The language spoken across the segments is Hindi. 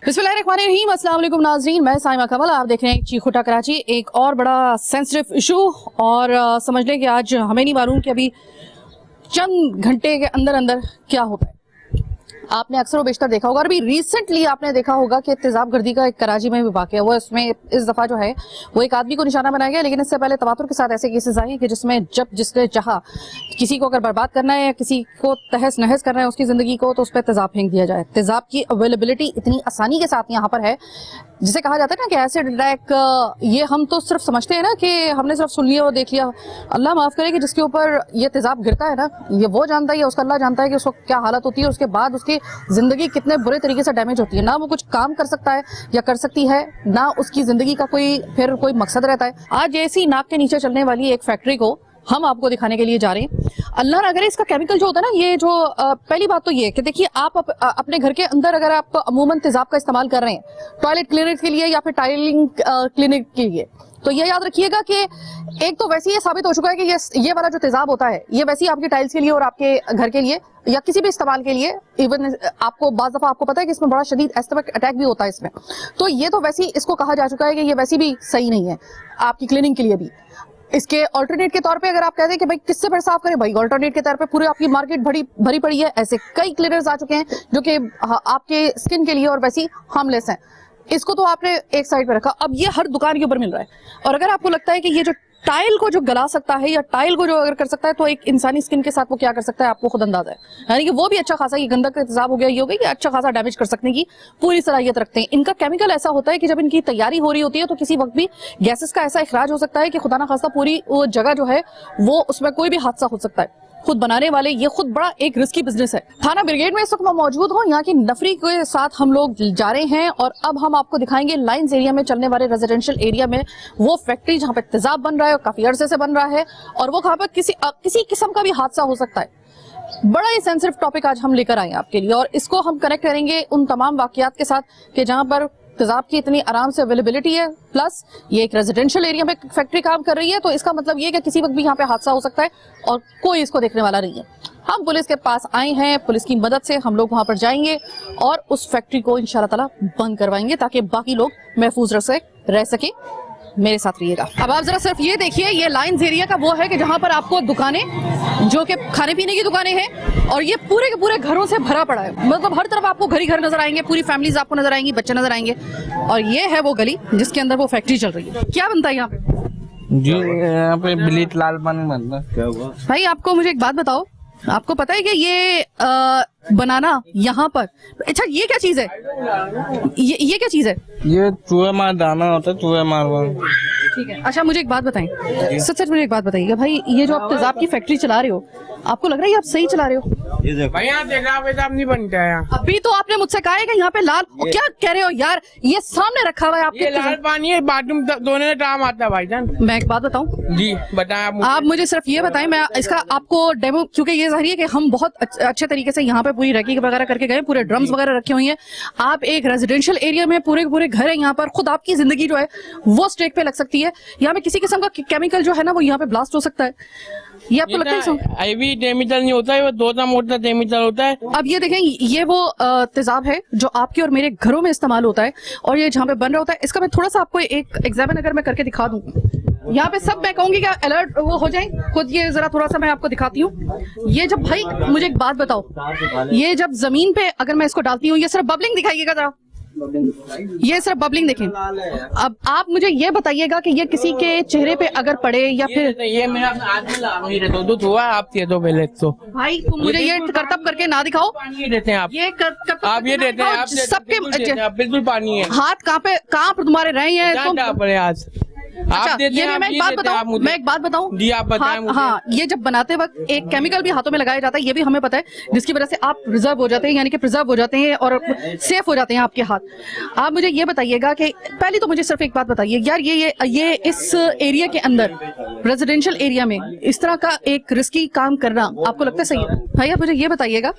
बिस्मिल्लाहिर्रहमानिर्रहीम, अस्सलाम वालेकुम नाज़रीन, मैं साइमा कमल, आप देख रहे हैं चीखुटा कराची। एक और बड़ा सेंसिटिव इशू और समझ लें कि आज हमें नहीं मालूम कि अभी चंद घंटे के अंदर अंदर क्या होता है। आपने अक्सर व बेशतर देखा होगा और अभी रिसेंटली आपने देखा होगा कि तेजाब गर्दी का एक कराची में भी वाक़या हुआ। इसमें इस दफ़ा जो है वो एक आदमी को निशाना बनाया गया, लेकिन इससे पहले तवातुर के साथ ऐसे केसेस आए कि जिसमें जब जिसने चाहा किसी को अगर बर्बाद करना है या किसी को तहस नहस करना है उसकी ज़िंदगी को, तो उस पर तेजाब फेंक दिया जाए। तेजाब की अवेलेबिलिटी इतनी आसानी के साथ यहाँ पर है, जिसे कहा जाता है ना कि एसिड अटैक, ये हम तो सिर्फ समझते हैं ना कि हमने सिर्फ सुन लिया और देख लिया। अल्लाह माफ़ करे कि जिसके ऊपर ये तेजाब गिरता है ना, ये वो जानता है, उसका अल्लाह जानता है कि उसको क्या हालत होती है, उसके बाद उसकी ज़िंदगी कितने बुरे तरीके से डैमेज होती है। ना वो कुछ काम कर सकता है या कर सकती है, ना उसकी ज़िंदगी का फिर कोई मकसद रहता है। आज ऐसी नाक के नीचे चलने वाली एक फैक्ट्री को हम आपको दिखाने के लिए जा रहे हैं। अल्लाह ना करे, इसका केमिकल जो होता है ना, ये जो पहली बात तो ये है कि देखिए आप अपने घर के अंदर अगर आप अमूमन तेजाब का इस्तेमाल कर रहे हैं टॉयलेट क्लीनर के लिए या फिर टाइलिंग क्लिनिक के लिए, तो ये याद रखिएगा कि एक तो वैसे ये साबित हो चुका है कि ये वाला जो तेजाब होता है ये वैसे ही आपकी टाइल्स के लिए और आपके घर के लिए या किसी भी इस्तेमाल के लिए, इवन आपको बाज़ दफ़ा आपको पता है कि इसमें बड़ा शदीद एस्थमेटिक अटैक भी होता है इसमें, तो ये तो वैसे ही इसको कहा जा चुका है कि ये वैसे भी सही नहीं है आपकी क्लीनिंग के लिए भी। इसके ऑल्टरनेट के तौर पे अगर आप कहते हैं कि भाई किससे फिर साफ करें, भाई ऑल्टरनेट के तौर पे पूरी आपकी मार्केट भरी पड़ी है। ऐसे कई क्लीनर्स आ चुके हैं जो कि आपके स्किन के लिए और वैसी हार्मलेस हैं। इसको तो आपने एक साइड पे रखा, अब ये हर दुकान के ऊपर मिल रहा है। और अगर आपको लगता है कि ये जो टाइल को जो गला सकता है या टाइल को जो अगर कर सकता है, तो एक इंसानी स्किन के साथ वो क्या कर सकता है आपको खुद अंदाजा है। यानी कि वो भी अच्छा खासा, ये गंदक का तेजाब हो गया, ये हो गया, ये अच्छा खासा डैमेज कर सकने की पूरी सलाहियत रखते हैं। इनका केमिकल ऐसा होता है कि जब इनकी तैयारी हो रही होती है तो किसी वक्त भी गैसेस का ऐसा इखराज हो सकता है कि खुदा ना खास्ता पूरी वो जगह जो है वो उसमें कोई भी हादसा हो सकता है। खुद बनाने वाले ये खुद बड़ा एक रिस्की बिजनेस है। थाना ब्रिगेड में इस वक्त मैं मौजूद हूँ, यहाँ की नफरी के साथ हम लोग जा रहे हैं और अब हम आपको दिखाएंगे लाइंस एरिया में चलने वाले रेजिडेंशियल एरिया में वो फैक्ट्री जहाँ पे तेजाब बन रहा है और काफी अरसे से बन रहा है, और वो कहाँ पर किसी किस्म का भी हादसा हो सकता है। बड़ा ही सेंसिटिव टॉपिक आज हम लेकर आए आपके लिए और इसको हम कनेक्ट करेंगे उन तमाम वाकयात के साथ कि जहाँ पर तेजाब की इतनी आराम से अवेलेबिलिटी है, प्लस ये एक रेजिडेंशियल एरिया में फैक्ट्री काम कर रही है, तो इसका मतलब ये कि किसी वक्त भी यहाँ पे हादसा हो सकता है और कोई इसको देखने वाला नहीं है। हम पुलिस के पास आए हैं, पुलिस की मदद से हम लोग वहाँ पर जाएंगे और उस फैक्ट्री को इंशाल्लाह ताला बंद करवाएंगे ताकि बाकी लोग महफूज रह सके। मेरे साथ रहिएगा। अब आप जरा सिर्फ ये देखिए, ये लाइंस एरिया का वो है कि जहाँ पर आपको दुकानें जो कि खाने पीने की दुकानें हैं और ये पूरे के पूरे घरों से भरा पड़ा है। मतलब हर तरफ आपको घर ही घर नजर आएंगे, पूरी फैमिलीज आपको नजर आएंगी, बच्चे नजर आएंगे, और ये है वो गली जिसके अंदर वो फैक्ट्री चल रही है। क्या बनता है यहाँ पे? जी यहाँ पे ब्लीच लाल पानी बनता है। क्या हुआ भाई, आपको मुझे एक बात बताओ, आपको पता है कि ये बनाना यहाँ पर, अच्छा ये क्या चीज है? ये क्या चीज है? ये चूहे मार दाना होता है, चूहे मार। ठीक है, अच्छा मुझे एक बात बताएं, सच मुझे एक बात बताइएगा भाई, ये जो आप तेजाब की फैक्ट्री चला रहे हो, आपको लग रहा है आप सही चला रहे हो? भाई यहाँ तेजाब नहीं बनता है। अभी तो आपने मुझसे कहा है कि यहाँ पे लाल, क्या कह रहे हो यार, ये सामने रखा हुआ है आपके। ये लाल पानी है, बाथरूम धोने का काम आता है भाईजान। मैं एक बात बताऊं जी, बताएं आप मुझे सिर्फ ये बताएं, मैं इसका आपको डेमो, क्योंकि ये जाहिर है कि हम बहुत अच्छे तरीके से यहाँ पे पूरी रैकी वगैरह करके गए, पूरे ड्रम्स वगैरह रखे हुए हैं। आप एक रेजिडेंशियल एरिया में पूरे घर है यहाँ पर, खुद आपकी जिंदगी जो है वो स्टेक पे लग सकती है। यहाँ पे किसी किस्म का केमिकल जो है ना वो यहाँ पे ब्लास्ट हो सकता है। ये आपको लगता है? अभी केमिकल नहीं होता है, वो दो मोटा केमिकल होता है। अब ये देखें, ये वो तेजाब है जो आपके और मेरे घरों में इस्तेमाल होता है और ये जहाँ पे बन रहा होता है, इसका मैं थोड़ा सा आपको एक एग्जामिन अगर मैं करके दिखा दूं, यहाँ पे सब मैं कहूंगी कि अलर्ट वो हो जाए खुद। ये जरा थोड़ा सा मैं आपको दिखाती हूँ। ये जब, भाई मुझे एक बात बताओ, ये जब जमीन पे अगर मैं इसको डालती हूँ, ये सिर्फ बबलिंग दिखाइएगा जरा, ये सिर्फ बबलिंग देखें। अब आप मुझे ये बताइएगा कि ये किसी के चेहरे पे अगर पड़े या फिर ये मेरा दूध हुआ, आप दे दो पहले तो। भाई तुम मुझे ये करतब करके ना दिखाओ। पानी देते हैं आप, ये आप ये देते हैं, आप सबके बिल्कुल पानी है। हाथ कहाँ पर तुम्हारे रहे हैं तुम? आज अच्छा, ये मैं एक बात बताऊं जी, आप बताएं। हाँ, ये जब बनाते वक्त एक केमिकल भी हाथों में लगाया जाता है, ये भी हमें पता है, जिसकी वजह से आप रिजर्व हो जाते हैं, यानी कि प्रिजर्व हो जाते हैं और सेफ हो जाते हैं आपके हाथ। आप मुझे ये बताइएगा कि पहले तो मुझे सिर्फ एक बात बताइए यार, ये इस एरिया के अंदर, रेजिडेंशियल एरिया में इस तरह का एक रिस्की काम करना आपको लगता है सही है? भाई आप मुझे ये बताइएगा,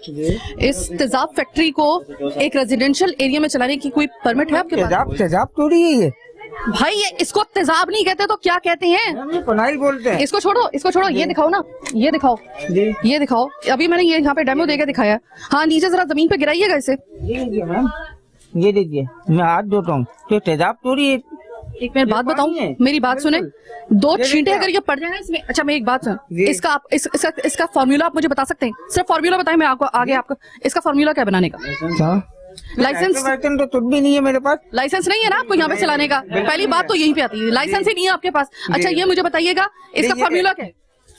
इस तेजाब फैक्ट्री को एक रेजिडेंशियल एरिया में चलाने की कोई परमिट है आपके पास? तेजाब थोड़ी है ये भाई, ये इसको तेजाब नहीं कहते तो क्या कहते हैं? पनाइल बोलते हैं। इसको छोड़ो, ये दिखाओ ना, ये दिखाओ। अभी मैंने ये यहाँ पे डेमो देके दिखाया। हाँ, नीचे जरा जमीन पे गिराइएगा इसे। ये देखिए मैं हाथ धोता हूँ तो तेजाब थोड़ी है। एक मिनट बात बताऊं, पानी है। मेरी बात सुने। दो ये छींटे देखिए अगर ये पड़ जाए ना इसमें, अच्छा मैं एक बात सुन, जी। इसका आप इसका फार्मूला आप मुझे बता सकते हैं? सिर्फ फार्मूला बताएं, मैं आपको आगे आपको इसका फार्मूला क्या बनाने का। लाइसेंस तो कुछ भी नहीं है मेरे पास। लाइसेंस नहीं है ना आपको यहाँ पे चलाने का? पहली बात तो यहीं पे आती है, लाइसेंस ही नहीं है आपके पास। अच्छा ये मुझे बताइएगा इसका ये- फार्मूला क्या है?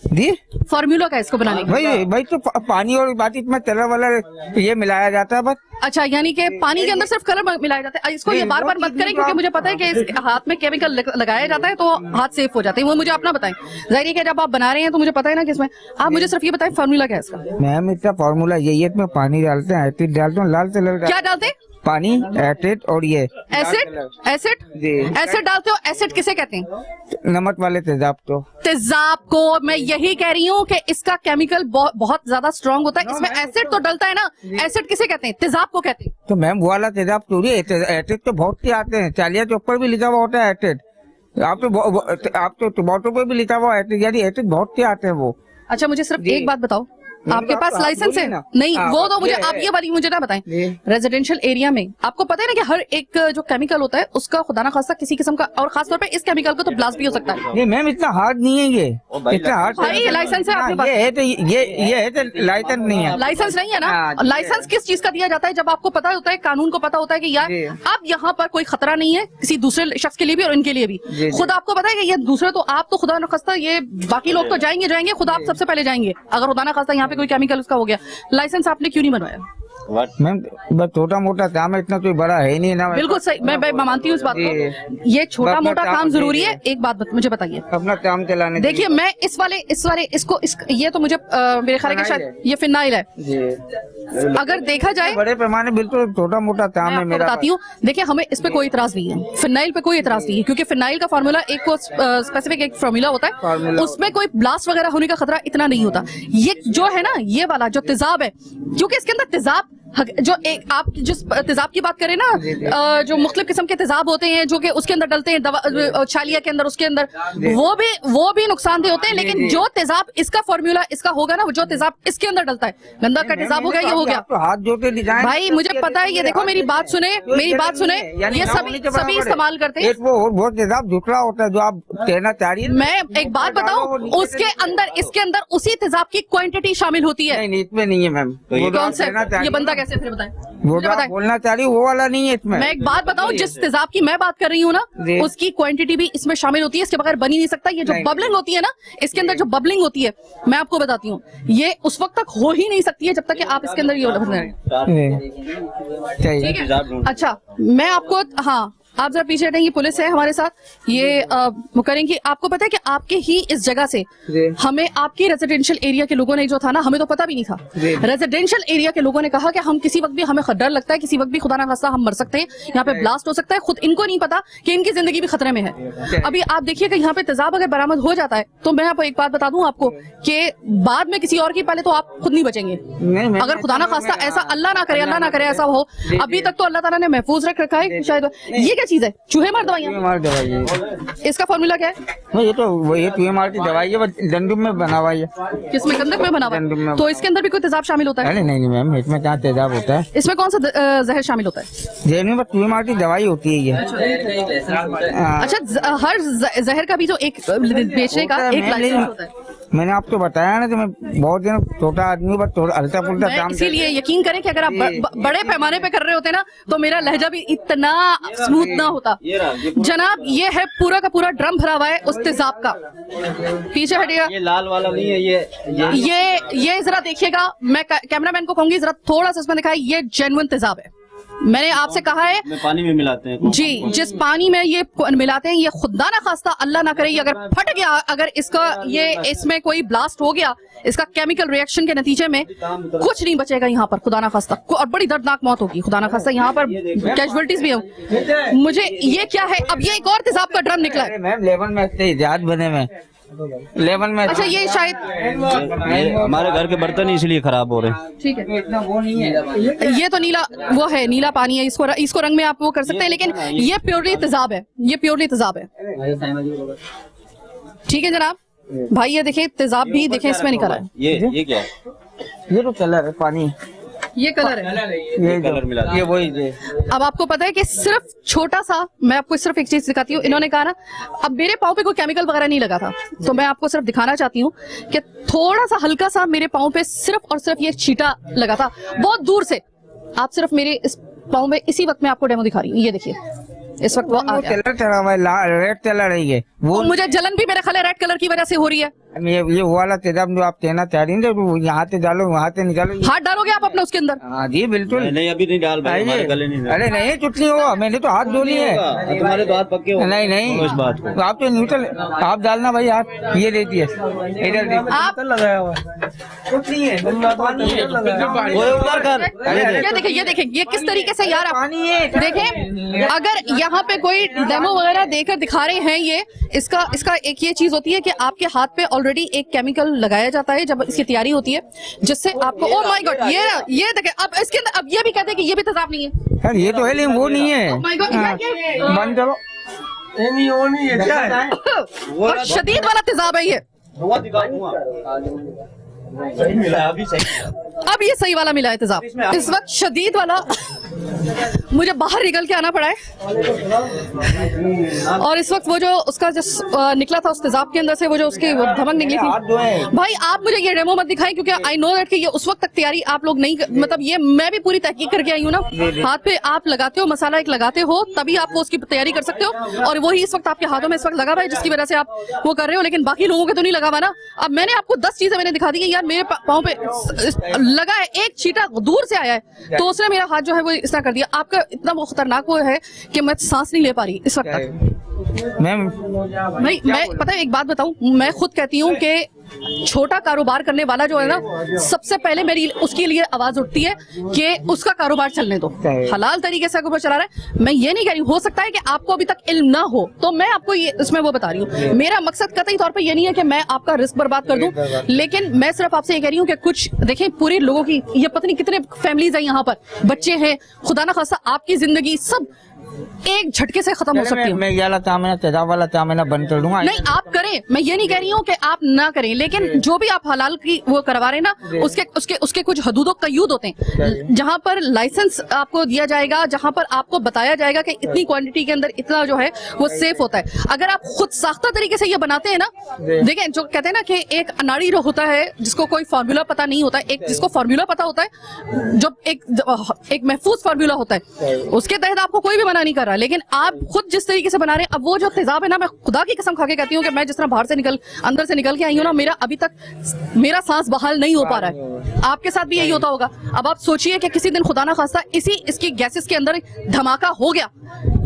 जी फार्मूला क्या है इसको बनाने का? भाई तो पानी और बाकी इसमें कलर वाला ये मिलाया जाता है बस। अच्छा यानी कि पानी के अंदर सिर्फ कलर मिलाया जाता है। इसको ये बार बार मत करें क्योंकि मुझे पता है कि इस हाथ में केमिकल लगाया जाता है तो हाथ सेफ हो जाते हैं। वो मुझे अपना बताएं। जाहिर है कि जब आप बना रहे हैं तो मुझे पता है ना कि इसमें, आप मुझे सिर्फ ये बताएं फार्मूला क्या है इसका? मैम इसका फॉर्मूला यही है, इसमें पानी डालते हैं, एसिड डालते हैं, लाल कलर क्या डालते हैं? पानी, एसिड और ये एसिड। एसिड जी। एसिड डालते हो? एसिड किसे कहते हैं? नमक वाले तेजाब को। तेजाब को। मैं यही कह रही हूँ कि इसका केमिकल बहुत ज्यादा स्ट्रांग होता है। इसमें एसिड तो डलता है ना, एसिड किसे कहते हैं? तेजाब को कहते हैं। तो मैम वो वाला तेजाब थोड़ी है, एसिड तो बहुत से आते हैं, चालिया के ऊपर भी लिखा हुआ होता है एसिड। आप तो टमाटो पे भी लिखा हुआ है एसिड, यानी एसिड बहुत से आते हैं वो। अच्छा मुझे सिर्फ जी। एक बात बताओ, आपके पास आप लाइसेंस है? बोलिए ना। नहीं हाँ, वो तो मुझे ये आप है। ये वाली मुझे ना बताएं। जी। रेजिडेंशियल एरिया में आपको पता है ना कि हर एक जो केमिकल होता है उसका खुदा ना खास्ता किसी किस्म का, और खासतौर पे इस केमिकल को तो ब्लास्ट भी हो सकता है। ये मैम इतना हार्ड नहीं है, ये इतना हार्ड भाई लाइसेंस है आपके पास? ये है तो ये है तो लाइसेंस नहीं है। लाइसेंस नहीं है ना? हाँ, जी। लाइसेंस किस चीज का दिया जाता है? जब आपको पता होता है, कानून को पता होता है कि यार जी। अब यहाँ पर कोई खतरा नहीं है किसी दूसरे शख्स के लिए भी और इनके लिए भी। जी। खुद आपको पता है कि ये दूसरे तो आप तो खुदा ना खास्ता, ये बाकी लोग तो जाएंगे, खुद आप सबसे पहले जाएंगे अगर खुदा ना खास्ता यहाँ पे कोई केमिकल उसका हो गया। लाइसेंस आपने क्यों नहीं बनवाया? मैम बस छोटा मोटा काम है, इतना कोई बड़ा है ही नहीं ना। बिल्कुल सही, मैं मानती हूँ इस बात को। ये छोटा मोटा काम जरूरी है। एक बात मुझे बताइए, अपना काम चलाने। देखिए मैं इस वाले इसको ये तो मुझे मेरे ख्याल है कि शायद ये फिनाइल है। जी अगर देखा जाए बड़े पैमाने बिल्कुल छोटा मोटा काम मैं है आपको मेरा। बताती हूँ, देखिए हमें इस पे कोई इतराज नहीं है, फिनाइल पे कोई इतराज नहीं है क्योंकि फिनाइल का फार्मूला एक को स्पेसिफिक एक फार्मूला होता है, फार्मूला उसमें कोई ब्लास्ट वगैरह होने का खतरा इतना नहीं होता। ये जो है ना, ये वाला जो तेजाब है, क्योंकि इसके अंदर तेजाब जो एक आप जिस तेजाब की बात करें ना, जो मुख्तलिफ किस्म के तेजाब होते हैं जो कि उसके अंदर डलते हैं दवा छालिया के अंदर, उसके अंदर वो भी नुकसानदेह होते हैं। लेकिन जो तेजाब इसका फार्मूला इसका होगा ना, जो तेजाब इसके अंदर डलता है, गंदा का तेजाब हो गया, ये हो गया। तो हाथ जोते डिजाइन भाई मुझे पता है, ये देखो मेरी बात सुने, ये सभी इस्तेमाल करते हैं। एक वो और बहुत तेजाब दूसरा होता है जो आप कहना चाह रही है। मैं एक बात बताऊं, उसके अंदर इसके अंदर उसी तेजाब की क्वांटिटी शामिल होती है। नहीं इसमें नहीं है मैम। कौन से? ये बनता कैसे फिर बताएं, वो मुझे बताएं। बोलना चाह रही वो वाला नहीं है इसमें। मैं एक बात बताऊं, जिस तेजाब की मैं बात कर रही हूँ ना, जी। उसकी क्वांटिटी भी इसमें शामिल होती है, इसके बगैर बन ही नहीं सकता। ये जो नहीं। बबलिंग होती है ना, इसके अंदर जो बबलिंग होती है, मैं आपको बताती हूँ, ये उस वक्त तक हो ही नहीं सकती है जब तक कि आप इसके अंदर ये चाहिए। ठीक है। अच्छा मैं आपको, हाँ आप जरा पीछे हटें, ये पुलिस है हमारे साथ, ये वो करेंगे। आपको पता है कि आपके ही इस जगह से हमें आपके रेजिडेंशियल एरिया के लोगों ने जो था ना, हमें तो पता भी नहीं था, रेजिडेंशियल एरिया के लोगों ने कहा कि हम किसी वक्त भी, हमें डर लगता है किसी वक्त भी खुदा ना खास्ता हम मर सकते हैं, यहाँ पे ब्लास्ट हो सकता है। खुद इनको नहीं पता कि इनकी जिंदगी भी खतरे में है। अभी आप देखिएगा यहाँ पे तेजाब अगर बरामद हो जाता है तो मैं आपको एक बात बता दूं आपको कि बाद में किसी और की पहले तो आप खुद नहीं बचेंगे। अगर खुदा ना खास्ता ऐसा अल्लाह ना करे ऐसा हो, अभी तक तो अल्लाह ताला ने महफूज रखा है शायद। ये क्या चीज है? चूहे मार दवाइयाँ। इसका फॉर्मूला क्या है? ये तो वही चूहे मार की दवाई है, गंदम में बना हुआ है। किसमें? गंदक में बना हुआ है। तो इसके अंदर भी कोई तेजाब शामिल होता है? नहीं मैम, इसमें क्या तेजाब होता है? इसमें कौन सा जहर शामिल होता है? जहर में बस चूहे मार की दवाई होती है ये। अच्छा हर जहर का भी जो एक बेचने का एक लाइसेंस होता है। मैंने आपको बताया ना कि मैं बहुत दिन छोटा आदमी, बस थोड़ा हल्का फुल्का काम। इसीलिए यकीन करें कि अगर आप बड़े पैमाने पे कर रहे होते ना तो मेरा लहजा भी इतना स्मूथ ना होता। जनाब ये है पूरा का पूरा ड्रम भरा हुआ है उस तेजाब का। पीछे हटिएगा, ये लाल वाला नहीं है, ये जरा देखिएगा, मैं कैमरामैन को कहूंगी जरा थोड़ा सा इसमें दिखाए, ये जेन्युइन तेजाब है। मैंने आपसे कहा है पानी में मिलाते हैं जी, जिस पानी में ये मिलाते हैं, ये खुदा ना खास्ता अल्लाह ना करे, ये अगर फट गया, अगर इसका ये इसमें कोई ब्लास्ट हो गया, इसका केमिकल रिएक्शन के नतीजे में कुछ नहीं बचेगा यहाँ पर, खुदा ना खास्ता, और बड़ी दर्दनाक मौत होगी खुदा ना खास्ता। यहाँ पर कैजुअलिटीज भी हो। मुझे ये क्या है? अब ये एक और तेजाब का ड्रम निकला है। मैम लेवन में से इजाद बने में लेवन में। अच्छा ये शायद हमारे घर के बर्तन इसलिए खराब हो रहे हैं। ठीक है, इतना वो नहीं है। ये तो नीला वो है, नीला पानी है, इसको रंग में आप वो कर सकते हैं, लेकिन ये प्योरली तेजाब है, ये प्योरली तेजाब है। ठीक है जनाब भाई, ये देखिए तेजाब भी देखें इसमें निकला है। ये क्या है? ये तो कलर है पानी। ये कलर है। ये कलर मिला था। ये वही है। अब आपको पता है कि सिर्फ छोटा सा, मैं आपको सिर्फ एक चीज दिखाती हूँ। इन्होंने कहा ना, अब मेरे पाँव पे कोई केमिकल वगैरह नहीं लगा था, तो मैं आपको सिर्फ दिखाना चाहती हूँ कि थोड़ा सा हल्का सा मेरे पाँव पे सिर्फ और सिर्फ ये छींटा लगा था, बहुत दूर से। आप सिर्फ मेरे इस पाँव में इसी वक्त मैं आपको डेमो दिखा रही हूँ, ये देखिए इस वक्त वो आ गया। कलर चला हुआ है, रेड कलर है ये। वो मुझे जलन भी मेरे ख्याल है रेड कलर की वजह से हो रही है। ये वो वाला तेजाब जो आप कहना चाह रही हैं, तो यहाँ से डालो वहाँ से निकालो। हाथ डालोगे आप अपने उसके अंदर? हाँ जी बिल्कुल। नहीं अभी नहीं डाल भाई, हमारे गले नहीं डाल। अरे नहीं कुछ नहीं होगा, मैंने तो हाथ धो लिए है। तुम्हारे तो हाथ पक्के हो। नहीं नहीं इस बात को तो आप तो न्यूट्रल, आप डालना भाई, आप ये देती है इधर देखिए। आप लगाया हुआ कुछ नहीं है, ओए ऊपर कर। ये देखिए, ये देखिए, ये किस तरीके से यार आप पानी है। देखें, अगर यहाँ पे कोई डेमो वगैरह देकर दिखा रहे हैं, ये इसका एक ये चीज होती है कि आपके हाथ पे ऑलरेडी एक केमिकल लगाया जाता है जब इसकी तैयारी होती है, जिससे आपको, ओह माय गॉड, ये देखें। अब इसके अंदर अब ये भी कहते हैं कि ये भी तेजाब नहीं है। सर ये तो है लेकिन वो नहीं है। Oh my God, ये बंद करो। नहीं है क्या है? और शदीद वाला तेजाब है ये। सही मिला अभी, सही। अब ये सही वाला मिला है तेजाब। इस वक्त शदीद वाला मुझे बाहर निकल के आना पड़ा है, और इस वक्त वो जो उसका जो निकला था उस तेजाब के अंदर से, वो जो उसकी वो धमक निकली थी। भाई आप मुझे ये डेमो मत दिखाएं, क्योंकि आई नो दैट कि ये उस वक्त तक तैयारी आप लोग नहीं, मतलब ये मैं भी पूरी तहकीक करके आई हूँ ना। हाथ पे आप लगाते हो, मसाला एक लगाते हो, तभी आप वो उसकी तैयारी कर सकते हो, और वही इस वक्त आपके हाथों में इस वक्त लगा हुआ है, जिसकी वजह से आप वो कर रहे हो। लेकिन बाकी लोगों के तो नहीं लगा हुआ ना। अब मैंने आपको 10 चीजें मैंने दिखा दी है यार, मेरे पाँव पे लगा है, एक छींटा दूर से आया है तो उसने मेरा हाथ जो है वो इस तरह कर दिया। आपका इतना वो खतरनाक वो है कि मैं सांस नहीं ले पा रही इस वक्त तक। मैम भाई मैं पता है एक बात बताऊं, मैं खुद कहती हूँ कि छोटा कारोबार करने वाला जो है ना, सबसे पहले मेरी उसके लिए आवाज उठती है कि उसका कारोबार चलने दो, हलाल तरीके से अगर वो चला रहा है। मैं ये नहीं कह रही, हो सकता है कि आपको अभी तक इल्म ना हो, तो मैं आपको ये इसमें वो बता रही हूँ। मेरा मकसद कतई तौर पे ये नहीं है कि मैं आपका रिस्क बर्बाद कर दूं, लेकिन मैं सिर्फ आपसे ये कह रही हूँ कि कुछ देखें, पूरे लोगों की ये पता नहीं कितने फैमिलीज है यहाँ पर, बच्चे हैं, खुदा ना खासा आपकी जिंदगी सब एक झटके से खत्म हो सकती है। मैं ये वाला चामिना, तेजाब वाला चामिना बंद कर दूंगा। नहीं आप करें, मैं ये नहीं कह रही हूँ कि आप ना करें, लेकिन जो भी आप हलाल की वो करवा रहे हैं ना, उसके कुछ हदूद कयूद होते हैं, जहाँ पर लाइसेंस आपको दिया जाएगा, जहाँ पर आपको बताया जाएगा कि इतनी क्वांटिटी के अंदर इतना जो है वो सेफ होता है। अगर आप खुद साख्ता तरीके से ये बनाते हैं ना, देखें जो कहते हैं ना कि एक अनाड़ी होता है जिसको कोई फार्मूला पता नहीं होता, एक जिसको फार्मूला पता होता है, जो एक महफूज फार्मूला होता है, उसके तहत आपको कोई भी मना नहीं कर रहा। लेकिन आप खुद जिस तरीके से बना रहे हैं, अब वो जो तेजाब है ना, मैं खुदा की कसम खा के कहती हूँ कि मैं जिस तरह बाहर से अंदर से निकल के आई हूँ ना, मेरा अभी तक मेरा सांस बहाल नहीं हो पा रहा है। आपके साथ भी यही होता होगा। अब आप सोचिए कि किसी दिन खुदा ना खास्ता इसकी गैसेस के अंदर धमाका हो गया,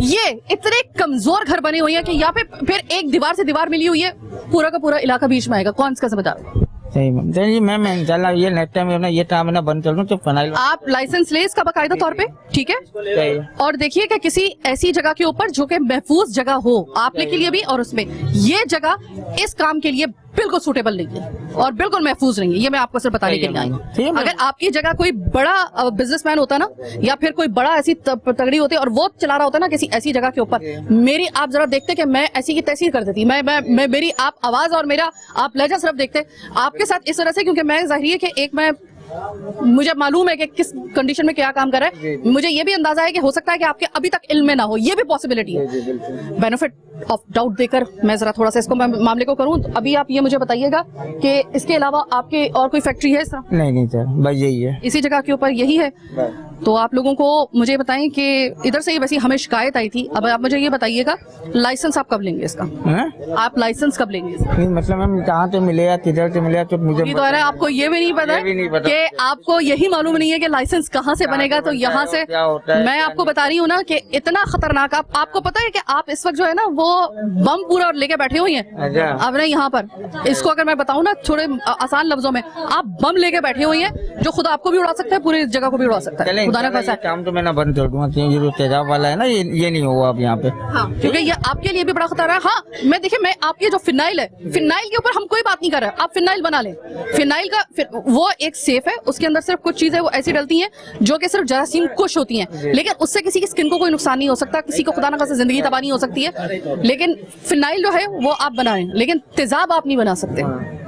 ये इतने कमजोर घर बने हुए हैं कि यहाँ पे फिर एक दीवार से दीवार मिली हुई है, पूरा का पूरा इलाका बीच में आएगा, कौन इसका जिम्मेदार? सही मैम, चलिए मैम इंशाल्लाह ये नेक्स्ट टाइम ना ये टाइम ना बंद कर दूं तो फनाइल। आप लाइसेंस ले इसका बाकायदा तौर पे, ठीक है? और देखिए कि किसी ऐसी जगह के ऊपर जो कि महफूज जगह हो आपने के लिए भी, और उसमें ये जगह इस काम के लिए बिल्कुल सूटेबल नहीं है और बिल्कुल महफूज नहीं है। ये मैं आपको सिर्फ बताने के लिए आई हूँ। अगर आपकी जगह कोई बड़ा बिजनेसमैन होता ना, या फिर कोई बड़ा ऐसी तगड़ी होती और वो चला रहा होता ना किसी ऐसी जगह के ऊपर, मेरी आप जरा देखते कि मैं ऐसी की तैसी कर देती। मैं मेरी आप आवाज और मेरा आप लहजा सिर्फ देखते आपके साथ इस तरह से, क्योंकि मैं जाहिर है कि एक मैं मुझे मालूम है कि किस कंडीशन में क्या काम कर रहा है। मुझे ये भी अंदाजा है कि हो सकता है कि आपके अभी तक इल्म में ना हो, ये भी पॉसिबिलिटी है। बेनिफिट ऑफ डाउट देकर मैं जरा थोड़ा सा इसको मामले को करूं। तो अभी आप ये मुझे बताइएगा कि इसके अलावा आपके और कोई फैक्ट्री है इस तरह? नहीं सर, बस यही है, इसी जगह के ऊपर यही है। तो आप लोगों को मुझे बताएं कि इधर से ही वैसे हमें शिकायत आई थी। अब आप मुझे ये बताइएगा लाइसेंस आप कब लेंगे इसका? आप लाइसेंस कब लेंगे इसका? नहीं मतलब मैम कहाँ से मिलेगा, किधर से मिलेगा, तो मुझे तो है आपको ये भी नहीं पता कि आपको यही मालूम नहीं है कि लाइसेंस कहाँ से बनेगा। तो यहाँ से मैं आपको बता रही हूँ ना कि इतना खतरनाक आपको पता है कि आप इस वक्त जो है ना वो बम पूरा लेके बैठे हुए हैं अपने यहाँ पर। इसको अगर मैं बताऊँ ना थोड़े आसान लफ्जों में, आप बम लेके बैठे हुए हैं जो खुद आपको भी उड़ा सकता है, पूरी जगह को भी उड़ा सकता है। खुदा ना खासा काम तो मैं ना बंद कर दूंगा, ये जो तेजाब वाला है ना ये नहीं होगा अब यहाँ पे। हाँ, क्योंकि ये आपके लिए भी बड़ा खतरा है। हाँ मैं देखिए, मैं आपकी जो फिनाइल है, फिनाइल के ऊपर हम कोई बात नहीं कर रहे, आप फिनाइल बना लें। फिनाइल का वो एक सेफ है, उसके अंदर सिर्फ कुछ चीजें वो ऐसी डलती हैं जो कि सिर्फ जरासीम कुछ होती हैं, लेकिन उससे किसी की स्किन को कोई नुकसान नहीं हो सकता, किसी को खुदा ना खासा जिंदगी तबाह नहीं हो सकती है। लेकिन फिनाइल जो है वो आप बनाएं, लेकिन तेजाब आप नहीं बना सकते।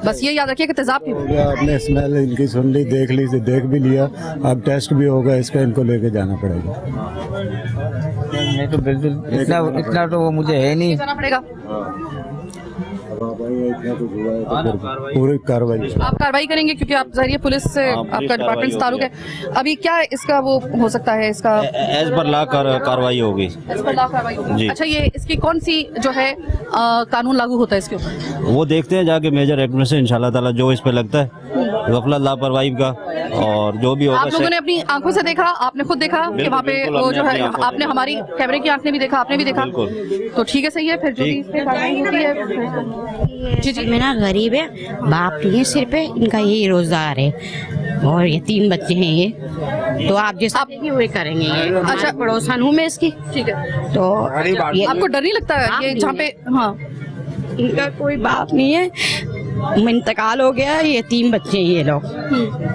बस ये याद रखिए कि तेजाब की हो गया, आपने स्मेल इनकी सुन ली, देख भी लिया, अब टेस्ट भी होगा इसका, इनको लेके जाना पड़ेगा। मैं तो बिल्कुल इतना तो वो मुझे है नहीं। जाना पड़ेगा। इतना कुछ हुआ है तो फिर पूरी कार्रवाई आप कार्रवाई करेंगे क्योंकि आप जरिए पुलिस से आपका डिपार्टमेंट से ताल्लुक है। अभी क्या इसका वो हो सकता है इसका एज पर ला कार्रवाई होगी। इस पर लाख कार्रवाई होगी। जी। अच्छा, ये इसकी कौन सी जो है कानून लागू होता है इसके ऊपर? वो देखते हैं जाके मेजर एक्ट में से इंशाल्लाह ताला जो इस पे लगता है गफलत लापरवाही का और जो भी होगा। आप लोगों ने अपनी आंखों से देखा, आपने खुद देखा कि वहाँ पे बिल्कुल, वो जो हमने है, अपनी आंखों से आपने हमारी कैमरे की आंख ने भी देखा, आपने भी देखा, बिल्कुल। तो ठीक है, सही है। फिर जो भी इस पे कार्रवाई होती है। जी जी। मेरा गरीब है, बाप नहीं है सिर पे, इनका यही रोजगार है और ये 3 बच्चे हैं ये, तो आप जैसा देंगे वही करेंगे ये। अच्छा, पड़ोसन हूँ मैं इसकी, ठीक है। तो ये आपको डर नहीं लगता है ये जहाँ पे? हाँ, इनका कोई बाप नहीं है, इंतकाल हो गया, ये 3 बच्चे हैं ये लोग,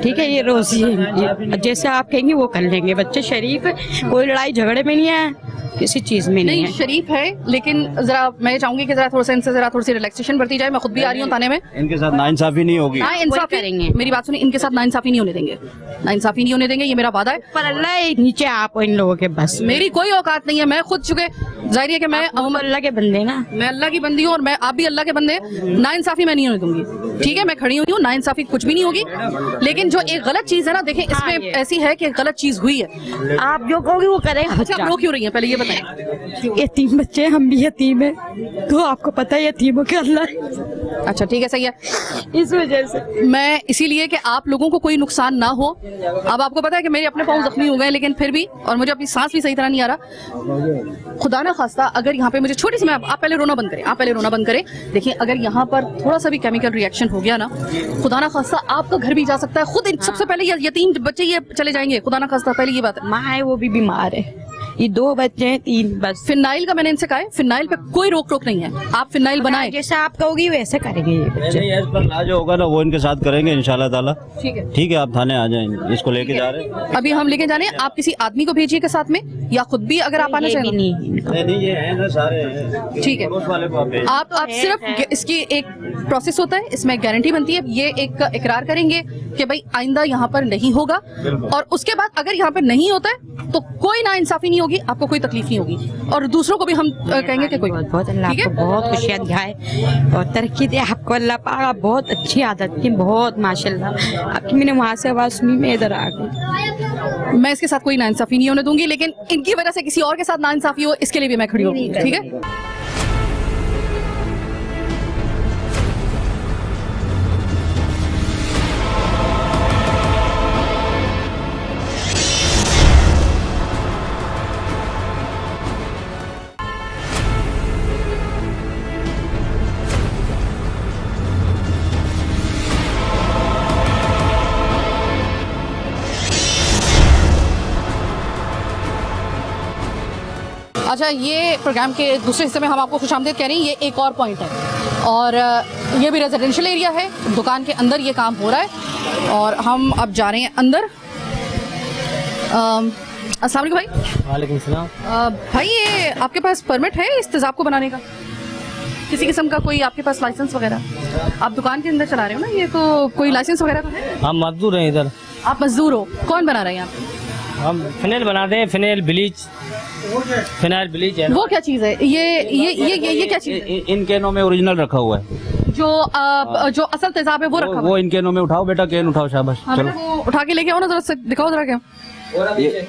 ठीक है। ये रोज ये जैसे आप कहेंगे वो कर लेंगे, बच्चे शरीफ है, कोई लड़ाई झगड़े में नहीं है, किसी चीज में नहीं है। शरीफ है, लेकिन जरा मैं चाहूंगी कि जरा थोड़ा सा इनसे जरा थोड़ी सी रिलैक्सेशन बरती जाए। मैं खुद भी आ रही हूँ थाने में। इनके साथ नाइंसाफी नहीं होगी। नाइंसाफी करेंगे। मेरी बात सुनिए, इनके साथ नाइंसाफी नहीं होने देंगे, नाइंसाफी नहीं होने देंगे, ये मेरा वादा है। पर अल्लाह है, नीचे आप इन लोगों के बस मेरी कोई औकात नहीं है, मैं खुद चुके जाहिर है कि मैं अल्लाह के बंदे ना, मैं अल्लाह की बंदी हूँ और मैं आप भी अल्लाह के बंदे हैं। नाइंसाफी मैं नहीं होने दूंगी, ठीक है। मैं खड़ी हुई हूँ, नाइंसाफी कुछ भी नहीं होगी। लेकिन जो एक गलत चीज है ना, देखें इसमें ऐसी है कि गलत चीज हुई है। आप जो कहोगे वो करेगा। अच्छा, आप रो क्यों रही हैं, पहले ये बताएं। ये 3 बच्चे, हम भी यतीम है, तो आपको पता है यतीमों के अल्लाह, अच्छा ठीक है, सही है। इस वजह से मैं इसीलिए कि आप लोगों को कोई नुकसान ना हो। अब आपको पता है कि मेरे अपने पाँव जख्मी हो गए, लेकिन फिर भी, और मुझे अपनी सांस भी सही तरह नहीं आ रहा। खुदा ना खास्ता अगर यहाँ पे मुझे छोटी सी, मैं आप पहले रोना बंद करें, आप पहले रोना बंद करें। देखिए, अगर यहाँ पर थोड़ा सा भी केमिकल रिएक्शन हो गया ना, खुदा ना खास्ता आपका घर भी जा सकता है। खुद सबसे पहले ये यतीम बच्चे ये चले जाएंगे, खुदा ना खास्ता, पहले ये बात है। माँ है वो भी बीमार है, ये 2 बच्चे हैं, 3 बस। फिनाइल का मैंने इनसे कहा है, फिनाइल पे कोई रोक टोक नहीं है, आप फिनाइल बनाएं। जैसे आप कहोगी वैसे करेंगे ये बच्चे। एज पर ला जो होगा ना वो इनके साथ करेंगे इंशाल्लाह ताला। ठीक है, ठीक है, आप थाने आ जाएं, इसको लेके जा रहे हैं। अभी हम लेके जाने, आप किसी आदमी को भेजिए के साथ में, या खुद भी अगर आप आना ये भी चाहें। नहीं, नहीं ये है ना सारे हैं। ठीक है, पड़ोस वाले को आप भेज। आप सिर्फ इसकी एक प्रोसेस होता है, इसमें गारंटी बनती है। ये एक इकरार करेंगे कि भाई आइंदा यहाँ पर नहीं होगा, और उसके बाद अगर यहाँ पर नहीं होता है तो कोई ना इंसाफी नहीं होगी, आपको कोई तकलीफ नहीं होगी, और दूसरों को भी हम कहेंगे कि कोई। बहुत अल्लाह ठीक आपको है, बहुत खुशियाँ दिखाए और तरक्की दे आपको अल्लाह पाक। आप बहुत अच्छी आदत की, बहुत माशाल्लाह आपकी। मैंने वहाँ से आवाज़ सुनी, मैं इधर आ गई। मैं इसके साथ कोई नाइंसाफी नहीं होने दूंगी, लेकिन इनकी वजह से किसी और के साथ नाइंसाफी हो, इसके लिए भी मैं खड़ी हूँ। ठीक है, अच्छा, ये प्रोग्राम के दूसरे हिस्से में हम आपको खुशामदीद कह रहे हैं। ये एक और पॉइंट है, और ये भी रेजिडेंशियल एरिया है, दुकान के अंदर ये काम हो रहा है, और हम अब जा रहे हैं अंदर। अस्सलाम वालेकुम भाई। वालेकुम सलाम। भाई, ये आपके पास परमिट है इस तेजाब को बनाने का? किसी किस्म का कोई आपके पास लाइसेंस वगैरह? आप दुकान के अंदर चला रहे हो ना, ये तो कोई लाइसेंस वगैरह तो है? हम मजदूर हैं इधर। आप मजदूर हो? कौन बना रहे हैं यहाँ पे? हम फिनाइल बनाते हैं, फिनाइल ब्लीच, फिनाइल ब्लीच है। वो क्या चीज़ है? ये क्या चीज़ है? इन कैनों में ओरिजिनल रखा हुआ है। जो असल तेजाब है वो रखा हुआ वो इन कैनों में उठाओ बेटा, कैन उठाओ, शाबाश। है। चलो वो उठा के लेके आओ ना, जरा से दिखाओ जरा। क्या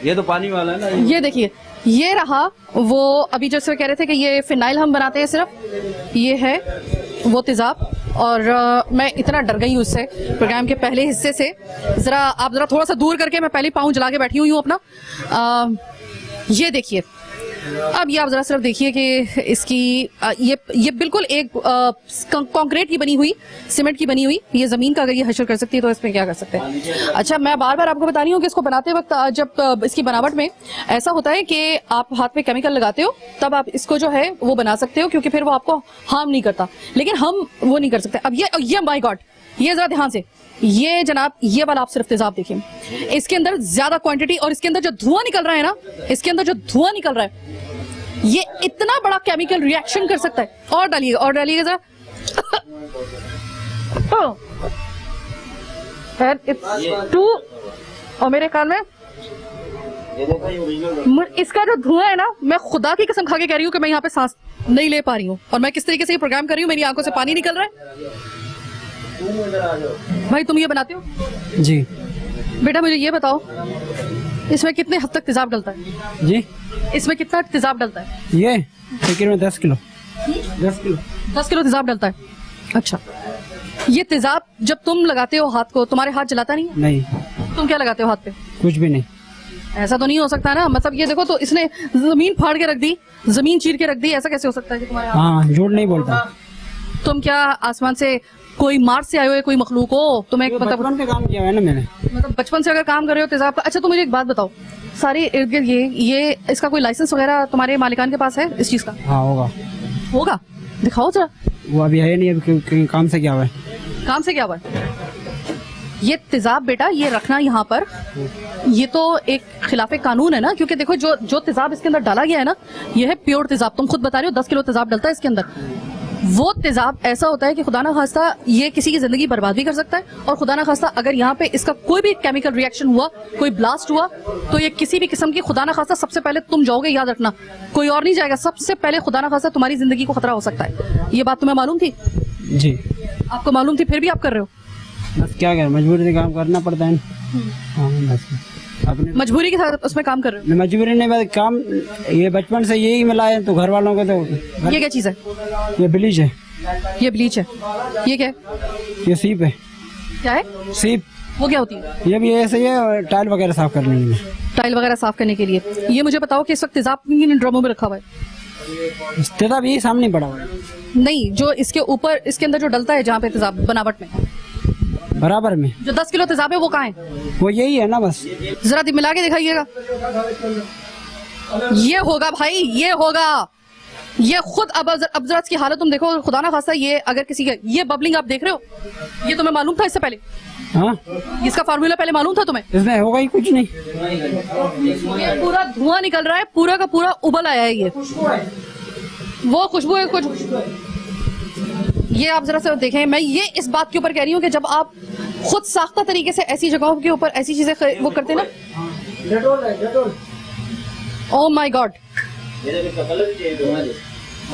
ये तो पानी वाला है ना। ये देखिए, ये रहा वो अभी जैसे कह रहे थे कि ये फिनाइल हम बनाते हैं सिर्फ, ये है वो तेजाब। और मैं इतना डर गई हूँ उससे, प्रोग्राम के पहले हिस्से से। आप जरा थोड़ा सा दूर करके, मैं पहले पाँव जला के बैठी हुई हूँ अपना। ये देखिए, अब ये आप जरा सिर्फ देखिए कि इसकी ये बिल्कुल एक कंक्रीट की बनी हुई, सीमेंट की बनी हुई ये जमीन का अगर ये हशर कर सकती है तो इसमें क्या कर सकते हैं। अच्छा, मैं बार बार आपको बता रही हूँ कि इसको बनाते वक्त जब इसकी बनावट में ऐसा होता है कि आप हाथ में केमिकल लगाते हो, तब आप इसको जो है वो बना सकते हो, क्योंकि फिर वो आपको हार्म नहीं करता, लेकिन हम वो नहीं कर सकते। अब ये माय गॉड, ये जरा ध्यान से, ये जनाब, ये वाला आप सिर्फ तेजाब देखिए, इसके अंदर ज्यादा क्वांटिटी, और इसके अंदर जो धुआं निकल रहा है ना, इसके अंदर जो धुआं निकल रहा है, ये इतना बड़ा केमिकल रिएक्शन कर सकता है। और डालिएगा जरा। टू, और मेरे ख्याल में इसका जो धुआं है ना, मैं खुदा की कसम खा के कह रही हूँ कि मैं यहाँ पे सांस नहीं ले पा रही हूँ। और मैं किस तरीके से ये प्रोग्राम कर रही हूँ, मेरी आंखों से पानी निकल रहा है। भाई तुम ये बनाते हो? जी बेटा मुझे ये बताओ, इसमें कितने हद तक तेजाब डलता है? जी इसमें कितना तेजाब डलता है? ये पैकेट में 10 किलो 10 किलो तेजाब डलता है। अच्छा, ये तेजाब जब तुम लगाते हो हाथ को, तुम्हारे हाथ जलाता नहीं है? नहीं, तुम क्या लगाते हो हाथ पे? कुछ भी नहीं। ऐसा तो नहीं हो सकता ना, मतलब ये देखो, तो इसने जमीन फाड़ के रख दी, जमीन चीर के रख दी, ऐसा कैसे हो सकता है कि तुम्हारे हाथ? हाँ, झूठ नहीं बोलता। तुम क्या आसमान से कोई मार्स से आए हुए कोई मखलूक हो? तुम्हें मतलब बचपन पे काम किया है ना मैंने। मतलब बचपन से अगर काम कर रहे हो तेजाब का। अच्छा तो मुझे एक बात बताओ, सारे इर्द गिर्द ये इसका कोई लाइसेंस वगैरह तुम्हारे मालिकान के पास है इस चीज का? हाँ होगा। होगा, दिखाओ जरा। वो अभी है नहीं, अभी काम से क्या हुआ है? काम से क्या हुआ है? ये तेजाब बेटा, ये रखना यहाँ पर, ये तो एक खिलाफे कानून है ना, क्योंकि देखो जो तेजाब इसके अंदर डाला गया है ना, ये है प्योर तेजाब। तुम खुद बता रहे हो 10 किलो तेजाब डलता है इसके अंदर। वो तेजाब ऐसा होता है कि खुदा ना खास्ता ये किसी की जिंदगी बर्बाद भी कर सकता है, और खुदा ना खास्ता अगर यहाँ पे इसका कोई भी केमिकल रिएक्शन हुआ, कोई ब्लास्ट हुआ, तो ये किसी भी किस्म की खुदा ना खास्ता सबसे पहले तुम जाओगे, याद रखना, कोई और नहीं जाएगा। सबसे पहले खुदा ना खास्ता तुम्हारी जिंदगी को खतरा हो सकता है। ये बात तुम्हें मालूम थी? जी आपको मालूम थी, फिर भी आप कर रहे हो? बस क्या करें, मजबूरी से काम करना पड़ता है। हाँ, बस अपने मजबूरी के साथ उसमें काम कर रहे मजबूरी नहीं, बस काम, ये बचपन से यही मिला है, तो घर वालों को तो हो? ये क्या चीज है? ये ब्लीच है। ये ब्लीच है। ये क्या है? ये सीप है। क्या है? सीप। वो क्या होती है? ये भी ऐसे ही है, टाइल वगैरह साफ करने के लिए। टाइल वगैरह साफ करने के लिए। ये मुझे बताओ कि इस वक्त तेजाब किन ड्रमों में रखा हुआ है? तेजाब यही सामने पड़ा हुआ है। नहीं, जो इसके ऊपर, इसके अंदर जो डलता है, जहाँ पे तेजाब बनावट में बराबर में जो 10 किलो तेजाब है, वो कहाँ है? वो यही है ना, बस। जरा मिला के दिखाइएगा। ये होगा भाई, ये होगा। ये खुद अब जरा इसकी हालत तुम देखो, खुदा ना खास्ता, ये अगर किसी के, ये बबलिंग आप देख रहे हो, ये तुम्हें मालूम था इससे पहले? हाँ, इसका फार्मूला पहले मालूम था तुम्हें? इसमें होगा ही कुछ नहीं। ये पूरा धुआं निकल रहा है, पूरा का पूरा उबल आया है। ये वो खुशबू है कुछ। ये आप जरा से देखें, मैं ये इस बात के ऊपर कह रही हूँ कि जब आप खुद साख्ता तरीके से ऐसी जगहों के ऊपर ऐसी चीजें वो करते ना, oh my God,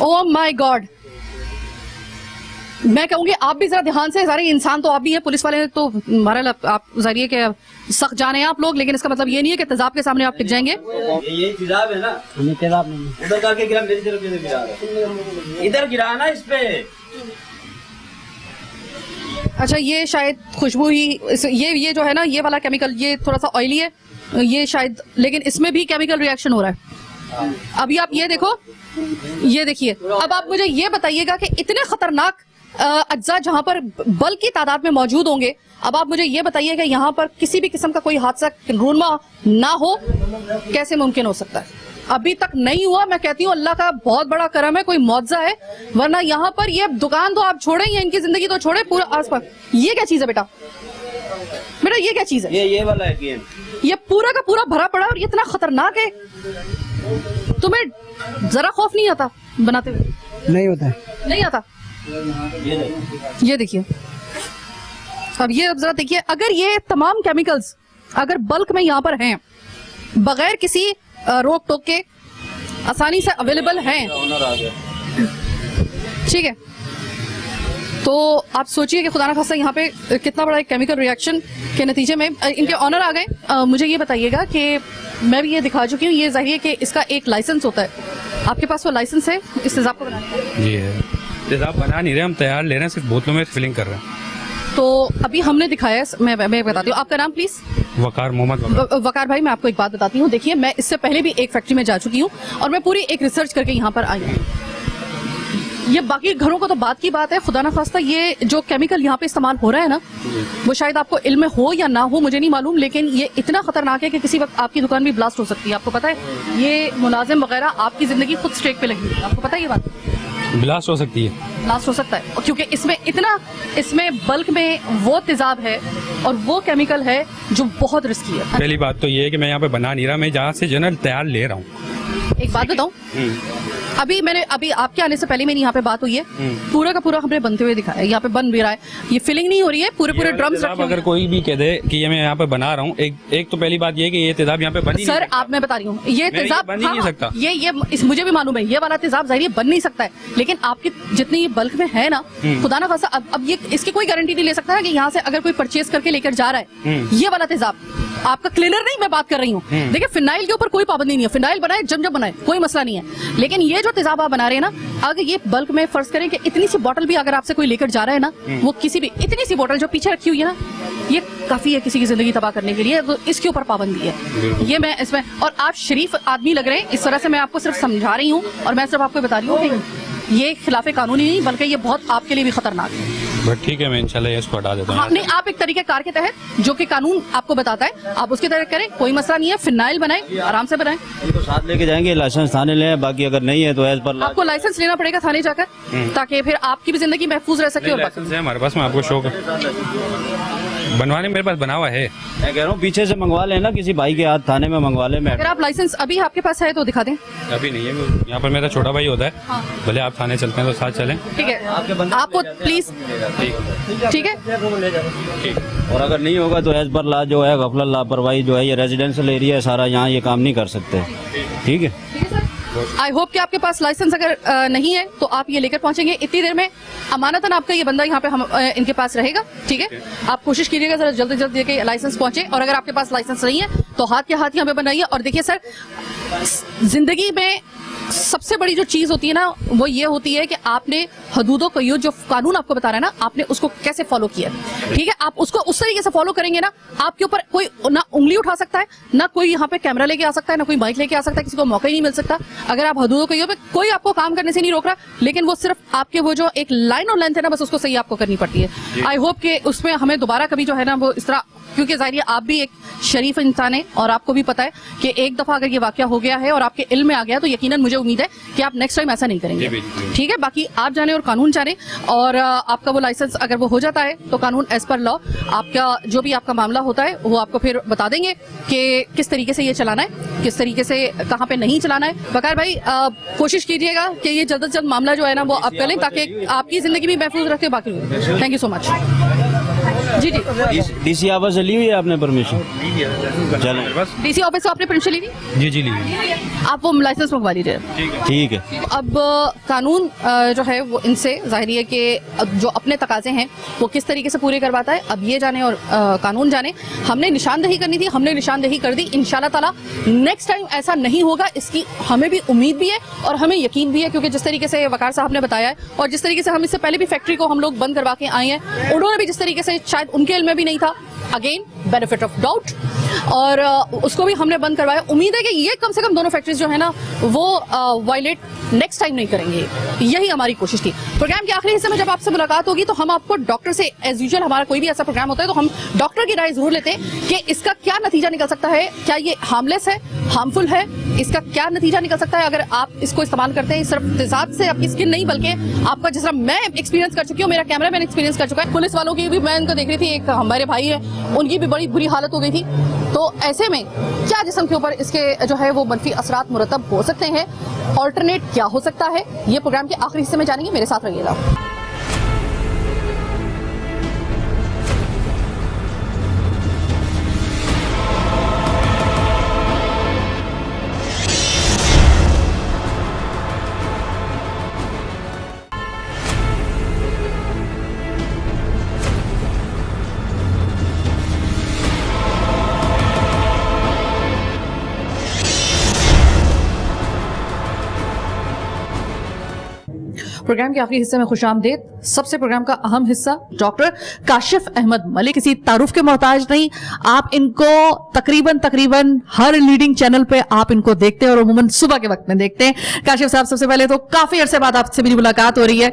oh my God. मैं कहूंगी आप भी जरा ध्यान से, सारे इंसान तो आप भी हैं, पुलिस वाले तो हमारा आप जरिए के सख्त जाने आप लोग, लेकिन इसका मतलब ये नहीं है कि तेजाब के सामने आप टिक जाएंगे। ये तेजाब है ना? तेजाब नहीं, उधर करके गिरा, मेरी तरफ गिरा, इधर गिरा ना इस पे। अच्छा, ये शायद खुशबू ही, ये जो है ना, ये वाला केमिकल, ये थोड़ा सा ऑयली है ये शायद, लेकिन इसमें भी केमिकल रिएक्शन हो रहा है। अभी आप ये देखो, ये देखिए। अब आप मुझे ये बताइएगा कि इतने खतरनाक अज्जा जहां पर बल की तादाद में मौजूद होंगे, अब आप मुझे ये बताइए कि यहाँ पर किसी भी किस्म का कोई हादसा रूनमा ना हो, कैसे मुमकिन हो सकता है? अभी तक नहीं हुआ। मैं कहती हूँ अल्लाह का बहुत बड़ा करम है, कोई मौजज़ा है, वरना यहाँ पर ये दुकान तो आप छोड़े, ये इनकी जिंदगी तो छोड़े, पूरा आसपास। ये क्या चीज है बेटा? बेटा ये क्या चीज है? ये वाला है गेम। ये पूरा का पूरा भरा पड़ा और ये इतना खतरनाक है, तुम्हें जरा खौफ नहीं आता बनाते हुए? नहीं होता है। नहीं आता। ये देखिए, अब ये जरा देखिए, अगर ये तमाम केमिकल्स अगर बल्क में यहाँ पर हैं, बगैर किसी रोक टोक के आसानी से अवेलेबल हैं, ठीक है, तो आप सोचिए कि खुदा ना खास्ता यहाँ पे कितना बड़ा एक केमिकल रिएक्शन के नतीजे में इनके ऑनर आ गए। मुझे ये बताइएगा कि मैं भी ये दिखा चुकी हूँ, ये जाहिर है कि इसका एक लाइसेंस होता है। आपके पास वो लाइसेंस है इस तेजाब को बनाने का? जी है। तेजाब बना नहीं रहे, हम तैयार ले रहे हैं, सिर्फ बोतलों में फिलिंग कर रहे हैं। तो अभी हमने दिखाया, मैं बताती हूँ। आपका नाम प्लीज? वकार मोहम्मद। वकार भाई, मैं आपको एक बात बताती हूँ। देखिए, मैं इससे पहले भी एक फैक्ट्री में जा चुकी हूँ और मैं पूरी एक रिसर्च करके यहाँ पर आई हूँ। ये बाकी घरों को तो बात की बात है, खुदा ना खास्ता ये जो केमिकल यहाँ पे इस्तेमाल हो रहा है ना, वो शायद आपको इल्म हो या ना हो, मुझे नहीं मालूम, लेकिन ये इतना खतरनाक है कि किसी वक्त आपकी दुकान भी ब्लास्ट हो सकती है। आपको पता है, ये मुलाजिम वगैरह आपकी जिंदगी खुद स्ट्रेक पे लगी है, आपको पता है ये बात? ब्लास्ट हो सकती है, ब्लास्ट हो सकता है, क्योंकि इसमें बल्क में वो तेजाब है और वो केमिकल है जो बहुत रिस्की है। पहली बात तो ये है कि मैं यहाँ पे बना नहीं रहा, मैं जहाँ से जनरल तैयार ले रहा हूँ। एक बात बताऊं, अभी आपके आने से पहले मेरी यहाँ पे बात हुई है, पूरा का पूरा हमने बनते हुए दिखाया है, यहाँ पे बन भी रहा है, ये फीलिंग नहीं हो रही है, पूरे ड्रम्स रखे अगर कोई भी कह दे कि ये मैं यहाँ पे बना रहा हूँ, एक तो पहली बात ये कि ये तेजाब यहाँ पे बन ही नहीं सर सकता। आप मैं बता रही हूँ ये तेजाब बन ही नहीं सकता। मुझे भी मालूम है ये वाला तेजाब जाहिर बन नहीं सकता है, लेकिन आपकी जितनी ये बल्क में है ना, खुदा ना खासा अब ये इसकी कोई गारंटी नहीं ले सकता है कि यहाँ से अगर कोई परचेज करके लेकर जा रहा है ये वाला तेजाब आपका क्लीनर नहीं, मैं बात कर रही हूँ। देखिए फिनाइल के ऊपर कोई पाबंदी नहीं है, फिनाइल बनाए जब बनाए कोई मसला नहीं है, लेकिन ये जो तेजाब आप बना रहे हैं ना, अगर ये बल्क में फर्ज करें कि इतनी सी बोतल भी अगर आपसे कोई लेकर जा रहा है ना, वो किसी भी इतनी सी बोतल जो पीछे रखी हुई है ना, ये काफी है किसी की जिंदगी तबाह करने के लिए, तो इसके ऊपर पाबंदी है। ये मैं इसमें, और आप शरीफ आदमी लग रहे हैं, इस तरह से मैं आपको सिर्फ समझा रही हूँ और मैं सिर्फ आपको बता रही हूँ कि ये खिलाफ कानूनी नहीं बल्कि ये बहुत आपके लिए भी खतरनाक है। बट ठीक है, मैं इंशाल्लाह ये इसको हटा देता हूँ। हाँ, नहीं आप एक तरीके कार के तहत जो कि कानून आपको बताता है आप उसके तहत करें, कोई मसला नहीं है, फिनाइल बनाए आराम से बनाए। इनको साथ लेके जाएंगे, लाइसेंस थाने लें, बाकी अगर नहीं है तो एज पर आपको लाइसेंस लेना पड़ेगा थाने जाकर, ताकि फिर आपकी भी जिंदगी महफूज रह सके। और लाइसेंस है हमारे पास, मैं आपको शो बनवाने मेरे पास बना हुआ है। मैं कह रहा हूँ पीछे से मंगवा लेना, किसी भाई के हाथ थाने में मंगवा ले। मैं अगर आप लाइसेंस अभी आपके पास है तो दिखा दें। अभी नहीं है, यहाँ पर मेरा छोटा भाई होता है। हाँ। भले आप थाने चलते हैं तो साथ चलें। ठीक है, आपको प्लीज ठीक है। और अगर नहीं होगा तो एज पर ला जो है गफलत लापरवाही जो है, ये रेजिडेंशियल एरिया है सारा, यहाँ ये काम नहीं कर सकते। ठीक है, आई होप कि आपके पास लाइसेंस अगर नहीं है तो आप ये लेकर पहुंचेंगे, इतनी देर में अमानतन आपका ये बंदा यहाँ पे हम इनके पास रहेगा। ठीक है, आप कोशिश कीजिएगा जरा जल्दी जल्दी के लाइसेंस पहुंचे, और अगर आपके पास लाइसेंस नहीं है तो हाथ के हाथ यहाँ पे बनाइए। और देखिए सर, जिंदगी में सबसे बड़ी जो चीज होती है ना, वो ये होती है कि आपने हदूदों को, जो कानून आपको बता रहा है ना, आपने उसको कैसे फॉलो किया। ठीक है, आप उसको उस तरीके से फॉलो करेंगे ना, आपके ऊपर कोई ना उंगली उठा सकता है, ना कोई यहाँ पे कैमरा लेके आ सकता है, ना कोई माइक लेके आ सकता है, किसी को मौका ही नहीं मिल सकता। अगर आप हदूदों को, कोई आपको काम करने से नहीं रोक रहा, लेकिन वो सिर्फ आपके वो जो एक लाइन और लेंथ है ना, बस उसको सही आपको करनी पड़ती है। आई होप कि उसमें हमें दोबारा कभी जो है ना वो इस तरह, क्योंकि जाहिर आप भी एक शरीफ इंसान है और आपको भी पता है कि एक दफा अगर ये वाकया हो गया है और आपके इल्म में आ गया तो यकीनन मुझे उम्मीद है कि आप नेक्स्ट टाइम ऐसा नहीं करेंगे। ठीक है, बाकी आप जाने और कानून जाने, और आपका वो लाइसेंस अगर वो हो जाता है तो कानून एज पर लॉ आपका जो भी आपका मामला होता है वो आपको फिर बता देंगे कि किस तरीके से ये चलाना है, किस तरीके से कहाँ पे नहीं चलाना है। बकार भाई कोशिश कीजिएगा कि ये जल्द से जल्द मामला जो है ना वो आप कर लें, ताकि आपकी जिंदगी भी महफूज रखे। बाकी थैंक यू सो मच। जी जी, डीसी ऑफिस से ली हुई है आपने परमिशन? चलो, डीसी ऑफिस से आपने परमिशन ली थी? जी जी ली। आप वो लाइसेंस मंगवा लीजिए। ठीक है। अब कानून जो है वो इनसे जाहिर है कि जो अपने तकाजे हैं वो किस तरीके से पूरे करवाता है, अब ये जाने और कानून जाने। हमने निशानदेही करनी थी, हमने निशानदेही कर दी। इंशाल्लाह ताला नेक्स्ट टाइम ऐसा नहीं होगा, इसकी हमें भी उम्मीद भी है और हमें यकीन भी है, क्योंकि जिस तरीके से वकार साहब ने बताया है और जिस तरीके से हम इससे पहले भी फैक्ट्री को हम लोग बंद करवा के आए हैं, उन्होंने भी जिस तरीके से शायद उनके इल्म में भी नहीं था, अगेन बेनिफिट ऑफ डाउट, और उसको भी हमने बंद करवाया। उम्मीद है कि ये कम से कम दोनों फैक्ट्रीज जो है ना वो वायलेट नेक्स्ट टाइम नहीं करेंगे, यही हमारी कोशिश थी। प्रोग्राम के आखिरी हिस्से में जब आपसे मुलाकात होगी तो हम आपको डॉक्टर से, एज यूजुअल हमारा कोई भी ऐसा प्रोग्राम होता है तो हम डॉक्टर की राय जरूर लेते हैं कि इसका क्या नतीजा निकल सकता है, क्या ये हार्मलेस है, हार्मफुल है, इसका क्या नतीजा निकल सकता है अगर आप इसको इस्तेमाल करते हैं। सिर्फ तेजाब से आपकी स्किन नहीं बल्कि आपका, जिस तरह मैं एक्सपीरियंस कर चुकी हूँ, मेरा कैमरा मैन एक्सपीरियंस कर चुका है, पुलिस वालों की भी मैं उनको देख रही थी, एक हमारे भाई है उनकी भी बड़ी बुरी हालत हो गई थी। तो ऐसे में क्या जिस्म के ऊपर इसके जो है वो मनफी असरात मुरतब हो सकते हैं, ऑल्टरनेट क्या हो सकता है, ये प्रोग्राम के आखिरी हिस्से में जानेंगे। मेरे साथ रहिएगा। प्रोग्राम के आखिरी हिस्से में खुशामदीद। सबसे प्रोग्राम का अहम हिस्सा डॉक्टर काशिफ अहमद मलिक, किसी तारुफ के मोहताज नहीं, आप इनको तकरीबन हर लीडिंग चैनल पे आप इनको देखते हैं और अमूमन सुबह के वक्त में देखते हैं। काशिफ साहब, सबसे पहले तो काफी अरसे बाद आपसे मेरी मुलाकात हो रही है,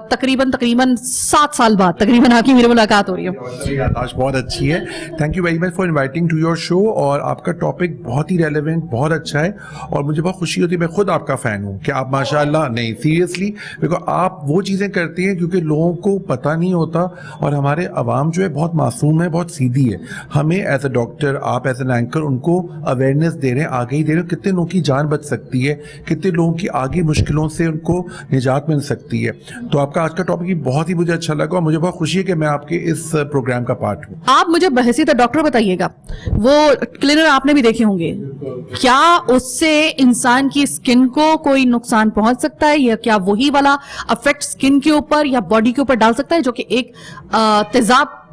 तकरीबन 7 साल बाद तकरीबन आपकी मेरी मुलाकात हो रही है। आज बहुत अच्छी है, thank you very much for inviting to your show, और आपका टॉपिक बहुत ही रेलेवेंट, बहुत अच्छा है और मुझे बहुत खुशी होती है, मैं खुद आपका फैन हूँ कि आप माशाल्लाह, नहीं सीरियसली बिकॉज आप वो चीज़ें करती हैं क्योंकि लोगों को पता नहीं होता, और हमारे अवाम जो है बहुत मासूम है, बहुत सीधी है। हमें एज अ डॉक्टर, आप एज एन एंकर उनको अवेयरनेस दे रहे हैं, आगे ही दे रहे हैं, कितने लोगों की जान बच सकती है, कितने लोगों की आगे मुश्किलों से उनको निजात मिल सकती है। तो आपका आज का टॉपिक बहुत ही मुझे अच्छा लगा और मुझे बहुत खुशी है कि मैं आपके इस प्रोग्राम का पार्ट हूँ। आप मुझे बहसीत डॉक्टर बताइएगा, वो क्लीनर आपने भी देखे होंगे, क्या उससे इंसान की स्किन को कोई नुकसान पहुंच सकता है, या क्या वही वाला अफेक्ट स्किन के ऊपर या बॉडी के ऊपर डाल सकता है जो कि एक तेजाब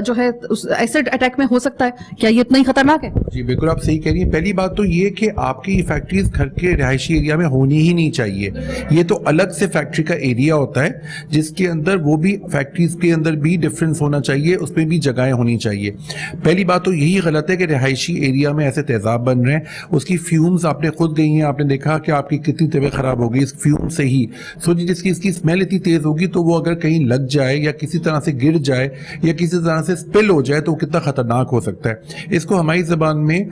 जो है उस एसिड अटैक में हो सकता है? क्या ये इतना ही खतरनाक है? जी बिल्कुल, आप सही कह रही हैं। पहली बात तो ये कि आपकी फैक्ट्रीज घर के रिहायशी एरिया में होनी ही नहीं चाहिए। ये तो अलग से फैक्ट्री का एरिया होता है जिसके अंदर वो भी फैक्ट्रीज के अंदर भी डिफरेंस होना चाहिए, उसमें भी जगहें होनी चाहिए। पहली बात तो यही गलत है कि रिहायशी एरिया में ऐसे तेजाब बन रहे हैं, उसकी फ्यूम्स आपने खुद गई हैं, आपने देखा कि आपकी कितनी तबीयत खराब हो गई इस फ्यूम से ही। सोचिए जिसकी इसकी स्मेल इतनी तेज होगी तो वो अगर कहीं लग जाए या किसी तरह से गिर जाए या किसी तरह से स्पिल हो जाए तो वो कितना खतरनाक हो सकता है। इसको हमारी जबान में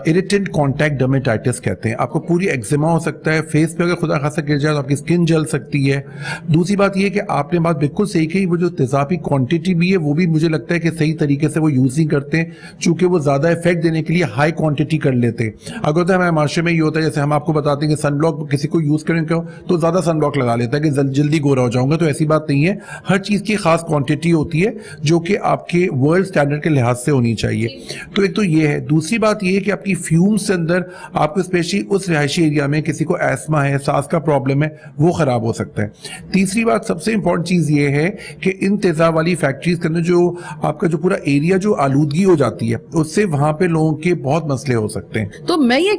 इरिटेंट कॉन्टैक्ट डर्मेटाइटिस कहते हैं। आपको पूरी एक्जिमा हो सकता है, फेस पे अगर खुदा खासा गिर जाए तो आपकी स्किन जल सकती है। दूसरी बात यह कि आपने बात बिल्कुल सही कही, वो जो तेजाबी क्वांटिटी भी है वो भी मुझे लगता है कि सही तरीके से वो यूज नहीं करते, चूंकि वो ज्यादा इफेक्ट देने के लिए हाई क्वांटिटी कर लेते हैं। अगर तो हमारे माशरे में ये होता है, जैसे हम आपको बताते हैं कि सनब्लॉक किसी को यूज करें तो ज्यादा सनब्लॉक लगा लेता है कि जल्दी गोरा हो जाऊंगा, तो ऐसी बात नहीं है। हर चीज की खास क्वांटिटी होती है जो कि आपके वर्ल्ड स्टैंडर्ड के लिहाज से होनी चाहिए। तो एक तो ये है। दूसरी बात ये है कि आपकी फ्यूम्स के अंदर आपको स्पेशली उस रिहायशी एरिया में किसी को एस्मा है, सांस का प्रॉब्लम है, वो खराब हो सकता है। तीसरी बात सबसे इंपॉर्टेंट चीज ये है कि इन तेजाब वाली फैक्ट्रीज के अंदर जो आपका जो पूरा एरिया जो आलूदगी हो जाती है उससे वहां पे लोगों के बहुत मसले हो सकते हैं। तो मैं ये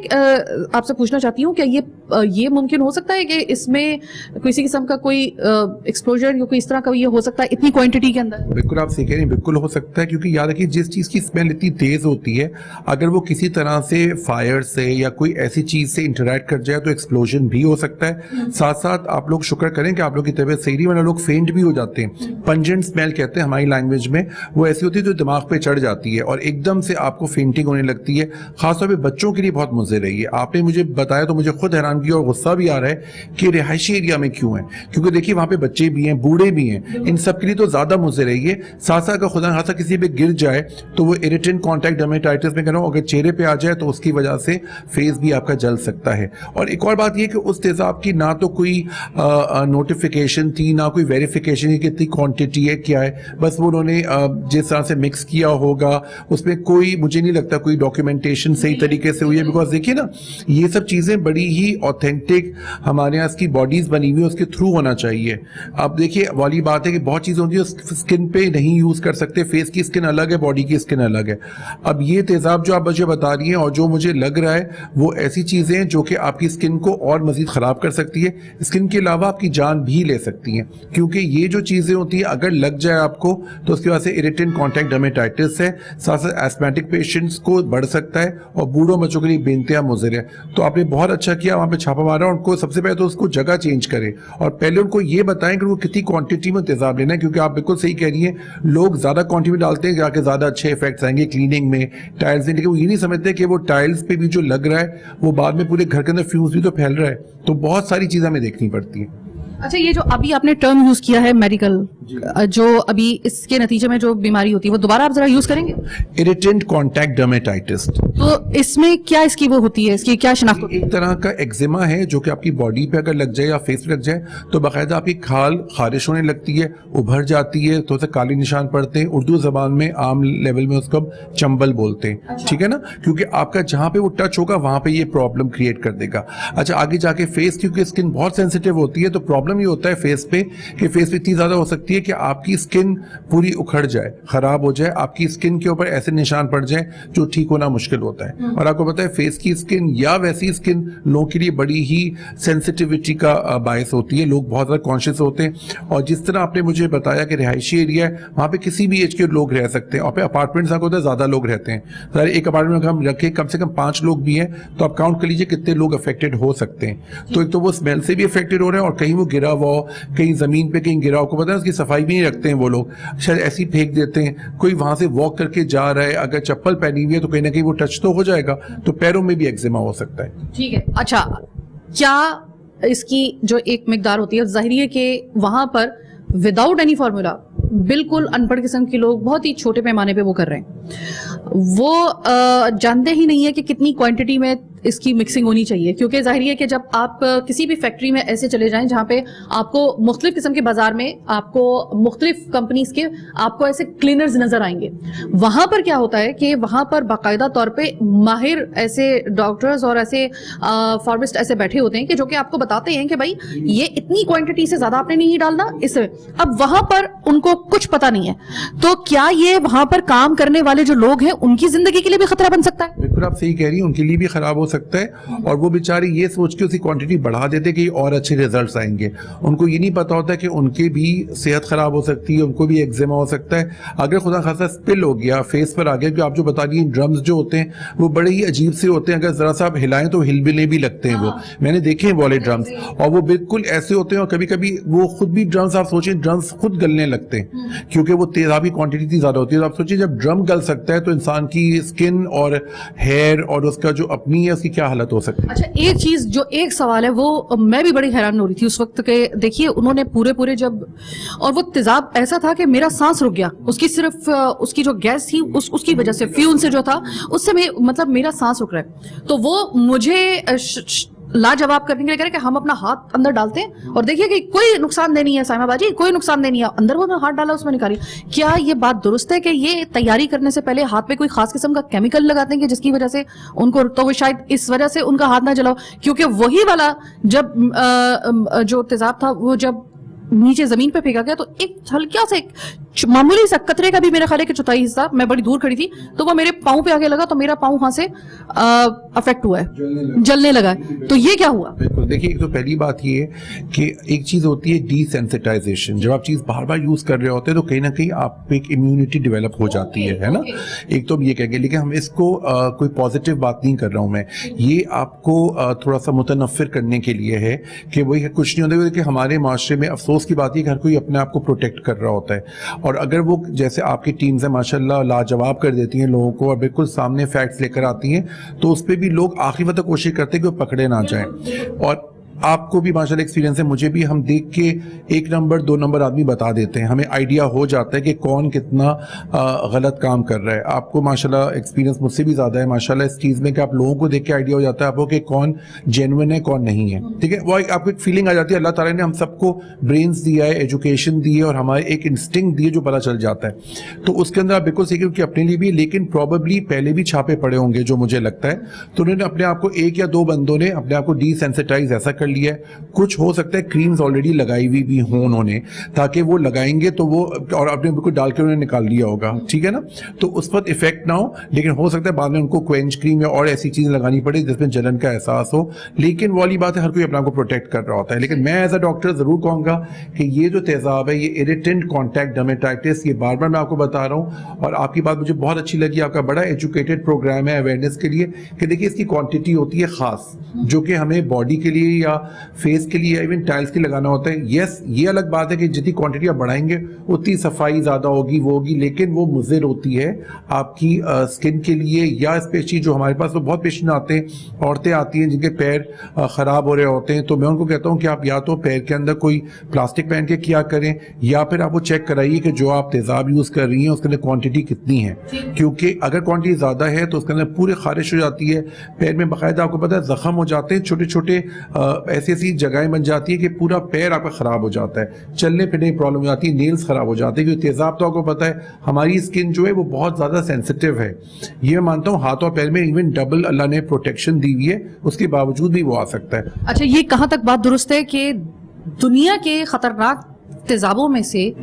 आपसे पूछना चाहती हूँ, क्या ये मुमकिन हो सकता है कि इसमें किसी किस्म का कोई एक्सपोजर या कोई इस तरह का ये हो सकता है इतनी क्वांटिटी के अंदर? बिल्कुल आप सही कह रही हैं, बिल्कुल हो सकता है, क्योंकि याद रखिए जिस चीज की स्मेल इतनी तेज होती है अगर वो किसी तरह से फायर से या कोई ऐसी चीज से इंटरैक्ट कर जाए तो एक्सप्लोजन भी हो सकता है। साथ साथ आप लोग शुक्र करें कि आप लोग की तबीयत सही रही, वरना लोग फेंट भी हो जाते हैं। पंजेंट स्मेल कहते हैं हमारी लैंग्वेज में, वो ऐसी होती है जो दिमाग पे चढ़ जाती है और एकदम से आपको फेंटिंग होने लगती है। खासतौर पर बच्चों के लिए बहुत मुज़र रही है। आपने मुझे बताया तो मुझे खुद हैरान किया और गुस्सा भी आ रहा है कि रिहायशी एरिया में क्यों है, क्योंकि देखिए वहां पे बच्चे भी हैं, बूढ़े भी हैं, इन सब के लिए तो ज्यादा मुझे रही है। साथ साथ अगर खुदा खासा किसी पे गिर जाए तो वो इरिटेंट कॉन्टैक्ट डर्मेटाइटिस में कह रहा हूं, अगर चेहरे पे आ जाए तो उसकी वजह से फेस भी आपका जल सकता है। और एक और बात ये कि उस तेजाब की ना तो कोई नोटिफिकेशन थी, ना कोई वेरिफिकेशन की कितनी क्वांटिटी है क्या है, बस वो उन्होंने जिस तरह से मिक्स किया होगा उसमें कोई, मुझे नहीं लगता कोई डॉक्यूमेंटेशन सही तरीके से हुई है। बिकॉज देखिए ना, ये सब चीजें बड़ी ही ऑथेंटिक हमारे यहाँ इसकी बॉडीज बनी हुई है, उसके थ्रू होना चाहिए। अब देखिए वाली बात है कि बहुत चीजें होती है स्किन पे नहीं यूज कर सकते, फेस की स्किन अलग है, बॉडी की स्किन अलग है। अब ये तेजाब जो आप मुझे बता रही हैं और जो मुझे लग रहा है वो ऐसी चीजें हैं जो कि आपकी स्किन को और मजीद खराब कर सकती है, स्किन के अलावा आपकी जान भी ले सकती हैं, क्योंकि ये जो चीजें होती हैं अगर लग जाए आपको तो उसकी वजह से इरिटेंट कॉन्टैक्ट डर्मेटाइटिस है, साथ साथ एस्मेटिक पेशेंट्स को बढ़ सकता है और बूढ़ों बच्चों के लिए बेनतहा मुज़र है। तो आपने बहुत अच्छा किया वहां पे छापा मारा, उनको सबसे पहले तो उसको जगह चेंज करें और पहले उनको ये बताएं कि उनको कितनी क्वांटिटी में तेजाब लेना है, क्योंकि आप बिल्कुल सही कह रही हैं, लोग ज्यादा क्वांटिटी में डालते हैं जाके ज्यादा अच्छे इफेक्ट्स आएंगे क्लीनिंग में, टाइल्स में, लेकिन वो ये नहीं समझते कि वो टाइल्स पे भी जो लग रहा है वो बाद में पूरे घर के अंदर फ्यूम्स भी तो फैल रहा है। तो बहुत सारी चीजें हमें देखनी पड़ती है। अच्छा, ये जो अभी आपने टर्म यूज किया है मेडिकल, जो अभी इसके नतीजे में जो बीमारी होती है वो दोबारा आप जरा यूज करेंगे? Irritant contact dermatitis. तो इसमें क्या इसकी वो होती है, इसकी क्या शनाख्त होती है? एक तरह का एक्जिमा है जो कि आपकी बॉडी पे अगर लग जाए या फेस पे लग जाए तो बाकायदा आपकी खाल खारिश होने लगती है, उभर जाती है, तो काले निशान पड़ते हैं। उर्दू जबान में आम लेवल में उसको चंबल बोलते हैं। ठीक है ना, क्योंकि आपका जहां पे वो टच होगा वहां पे ये प्रॉब्लम क्रिएट कर देगा। अच्छा, आगे जाके फेस, क्योंकि स्किन बहुत सेंसिटिव होती है तो प्रॉब्लम ये होता है फेस पे कि फेस पे इतनी ज्यादा हो सकती है कि आपकी स्किन पूरी उखड़ जाए, खराब हो जाए, आपकी स्किन के ऊपर ऐसे निशान पड़ जाए जो ठीक होना मुश्किल होता है। और आपको पता है फेस की स्किन या वैसी स्किन लोगों के लिए बड़ी ही सेंसिटिविटी का बायस होती है, लोग बहुत ज्यादा कॉन्शियस होते हैं। और जिस तरह आपने मुझे बताया कि रिहायशी एरिया है, वहां पे किसी भी एज के लोग रह सकते हैं, और पे अपार्टमेंट्स आपको होता है ज्यादा लोग रहते हैं। एक अपार्टमेंट में हम रखें कम से कम 5 लोग भी हैं तो आप काउंट कर लीजिए कितने लोग अफेक्टेड हो सकते हैं। तो एक तो वो स्मेल से भी अफेक्टेड हो रहे हैं और कहीं वो गिरा हुआ, कहीं जमीन पे कहीं गिरा, आपको पता है उसकी सफाई भी नहीं रखते हैं वो लोग, शायद ऐसी फेंक देते हैं। कोई वहां से वॉक करके जा रहा है, अगर चप्पल पहनी हुई है तो कहीं ना कहीं वो टच तो हो जाएगा, तो पैरों में भी एक्जिमा हो सकता है। ठीक है। अच्छा, क्या इसकी जो एक मिकदार होती है, जाहिर है कि वहां पर विदाउट एनी फार्मूला बिल्कुल अनपढ़ किस्म के लोग बहुत ही छोटे पैमाने पे वो कर रहे हैं। वो जानते ही नहीं है कि कितनी क्वांटिटी में इसकी मिक्सिंग होनी चाहिए, क्योंकि जाहिर है कि जब आप किसी भी फैक्ट्री में ऐसे चले जाएं जहां पे आपको मुख्तलिफ किस्म के बाजार में आपको मुख्तलिफ कंपनीज के आपको ऐसे क्लीनर्स नजर आएंगे, वहां पर क्या होता है कि वहां पर बाकायदा तौर पे माहिर ऐसे डॉक्टर्स और ऐसे फार्मिस्ट ऐसे बैठे होते हैं कि जो कि आपको बताते हैं कि भाई ये इतनी क्वांटिटी से ज्यादा आपने नहीं डालना इसमें। अब वहां पर उनको कुछ पता नहीं है, तो क्या ये वहां पर काम करने वाले जो लोग हैं उनकी जिंदगी के लिए भी खतरा बन सकता है? बिल्कुल आप सही कह रही हैं, उनके लिए भी खराब हो सकता है और वो बेचारे ये सोच के उसकी क्वांटिटी बढ़ा देते कि और अच्छे रिजल्ट्स आएंगे। उनको ये नहीं पता होता कि उनके भी सेहत खराब हो सकती है, उनको भी एक्जिमा हो सकता है। अगर खुदा खासा स्पिल हो गया, फेस पर आ गया, क्योंकि आप जो बता रही हैं ड्रम्स जो होते हैं वो बड़े ही अजीब से होते हैं, अगर जरा सा आप हिलाएं तो हिलबिले भी लगते हैं। वो मैंने देखे हैं वाले ड्रम्स, और वो बिल्कुल ऐसे होते हैं और कभी कभी वो खुद भी ड्रम्स, आप सोचें ड्रम्स खुद गलने लगते हैं क्योंकि वो तेजाबी क्वांटिटी इतनी ज्यादा होती है। तो आप सोचिए जब ड्रम गल सकता है तो इंसान की स्किन और हेयर और उसका जो अपनी है उसकी क्या हालत हो सकती है। अच्छा, एक चीज जो एक सवाल है वो मैं भी बड़ी हैरान हो रही थी उस वक्त के, देखिए उन्होंने पूरे जब, और वो तेजाब ऐसा था कि मेरा सांस रुक गया, उसकी सिर्फ उसकी जो गैस थी उसकी वजह से, फ्यूल से जो था उससे मतलब मेरा सांस रुक रहा है। तो वो मुझे लाजवाब करने के लिए कह रहे कि हम अपना हाथ अंदर डालते हैं और देखिए कि कोई नुकसानदेह नहीं है साइमा बाजी, कोई नुकसानदेह नहीं है। अंदर वो हाथ डाला, उसमें निकाली। क्या ये बात दुरुस्त है कि ये तैयारी करने से पहले हाथ पे कोई खास किस्म का केमिकल लगाते हैं कि जिसकी वजह से उनको, तो वो शायद इस वजह से उनका हाथ ना जलाओ, क्योंकि वही वाला जब जो तेजाब था वो जब नीचे जमीन पे फेंका गया तो एक हल्का सा, एक मामूली सा कतरे का भी मेरा ख्याल है कि चौथाई हिस्सा, मैं बड़ी दूर खड़ी थी तो वो मेरे पाँव पे आके लगा तो मेरा पाँव वहां से अफेक्ट हुआ है, जलने लगा है। तो ये क्या हुआ? बिल्कुल, देखिए एक तो पहली बात ये है कि एक चीज होती है डिसेंसिटाइजेशन। जब आप चीज बार बार यूज कर रहे होते हैं तो कहीं ना कहीं आप पे एक इम्यूनिटी डेवलप हो जाती है ना। एक तो ये कहेंगे, लेकिन हम इसको कोई पॉजिटिव बात नहीं कर रहा हूं मैं, ये आपको थोड़ा सा मुतनफिर करने के लिए है कि वही कुछ नहीं होता कि हमारे माशरे में अफसोस की बात है कि हर कोई अपने आप को प्रोटेक्ट कर रहा होता है, और अगर वो जैसे आपकी टीम्स है माशाल्लाह लाजवाब कर देती हैं लोगों को और बिल्कुल सामने फैक्ट्स लेकर आती हैं, तो उस पर भी लोग आखिरी वक्त कोशिश करते हैं कि वो पकड़े ना जाएं। और आपको भी माशाल्लाह एक्सपीरियंस है, मुझे भी, हम देख के 1 नंबर 2 नंबर आदमी बता देते हैं, हमें आइडिया हो जाता है कि कौन कितना गलत काम कर रहा है। आपको माशाल्लाह एक्सपीरियंस मुझसे भी ज्यादा है माशाल्लाह इस चीज में कि आप लोगों को देख के आइडिया हो जाता है आपको कि कौन जेन्युइन है कौन नहीं है। ठीक है, वो आपको एक फीलिंग आ जाती है। अल्लाह ताला ने हम सबको ब्रेन्स दिया है, एजुकेशन दी है और हमारे एक इंस्टिंक्ट दिए जो पता चल जाता है, तो उसके अंदर आप बिल्कुल सीखे कि अपने लिए भी, लेकिन प्रॉबेबली पहले भी छापे पड़े होंगे जो मुझे लगता है, तो उन्होंने अपने आप को 1 या 2 बंदों ने अपने आप को डिसेंसिटाइज ऐसा कर लिया है। कुछ हो सकता है क्रीम्स ऑलरेडी लगाई हुई भी हों उन्होंने, ताकि वो लगाएंगे तो वो, और अपने बिल्कुल डाल के उन्होंने निकाल लिया होगा, ठीक है ना, तो उस पर इफेक्ट ना हो, लेकिन हो सकता है बाद में उनको क्वेंच क्रीम या और ऐसी चीजें लगानी पड़े जिसमें जलन का एहसास हो। लेकिन वाली बात है, हर कोई अपने आप को प्रोटेक्ट कर रहा होता है। लेकिन मैं एज अ डॉक्टर जरूर कहूंगा कि ये जो तेजाब है, ये इरिटेंट कॉन्टैक्ट डर्मेटाइटिस, ये बार बार मैं आपको बता रहा हूँ, और आपकी बात मुझे बहुत अच्छी लगी, आपका बड़ा एजुकेटेड प्रोग्राम है अवेयरनेस के लिए, कि देखिए इसकी क्वांटिटी होती है खास, जो कि हमें बॉडी के लिए या फेस के लिए, इवन टाइल्स के लगाना होता है। यस, ये अलग बात है कि जितनी क्वांटिटी आप बढ़ाएंगे उतनी सफाई ज्यादा होगी, वो होगी, लेकिन वो मुज़िर होती है आपकी स्किन के लिए, या स्पेशली जो हमारे पास तो बहुत पेशेंट आते हैं, औरतें आती हैं जिनके पैर खराब हो रहे होते हैं, तो मैं उनको कहता हूं कि आप या तो पैर के अंदर कोई प्लास्टिक पहन के किया करें, या फिर आप वो चेक कराइए कि जो आप तेजाब यूज कर रही हैं उसके अंदर क्वांटिटी कितनी है, क्योंकि अगर क्वांटिटी ज्यादा है तो उसके अंदर पूरी खारिश हो जाती है, पैर में बाकायदा आपको पता है जख्म हो जाते हैं, छोटे छोटे ऐसी ऐसी जगहें बन जाती है कि पूरा पैर आपका खराब हो जाता है, चलने फिरने की प्रॉब्लम हो जाती है, नेल्स खराब हो जाते हैं, क्योंकि तेजाब तो आपको पता है हमारी स्किन जो है वो बहुत ज्यादा सेंसिटिव है। ये मैं मानता हूँ हाथ और पैर में इवन डबल अल्लाह ने प्रोटेक्शन दी हुई है, उसके बावजूद भी वो आ सकता है। अच्छा, ये कहां तक बात दुरुस्त है कि दुनिया के खतरनाक तेजाबों में से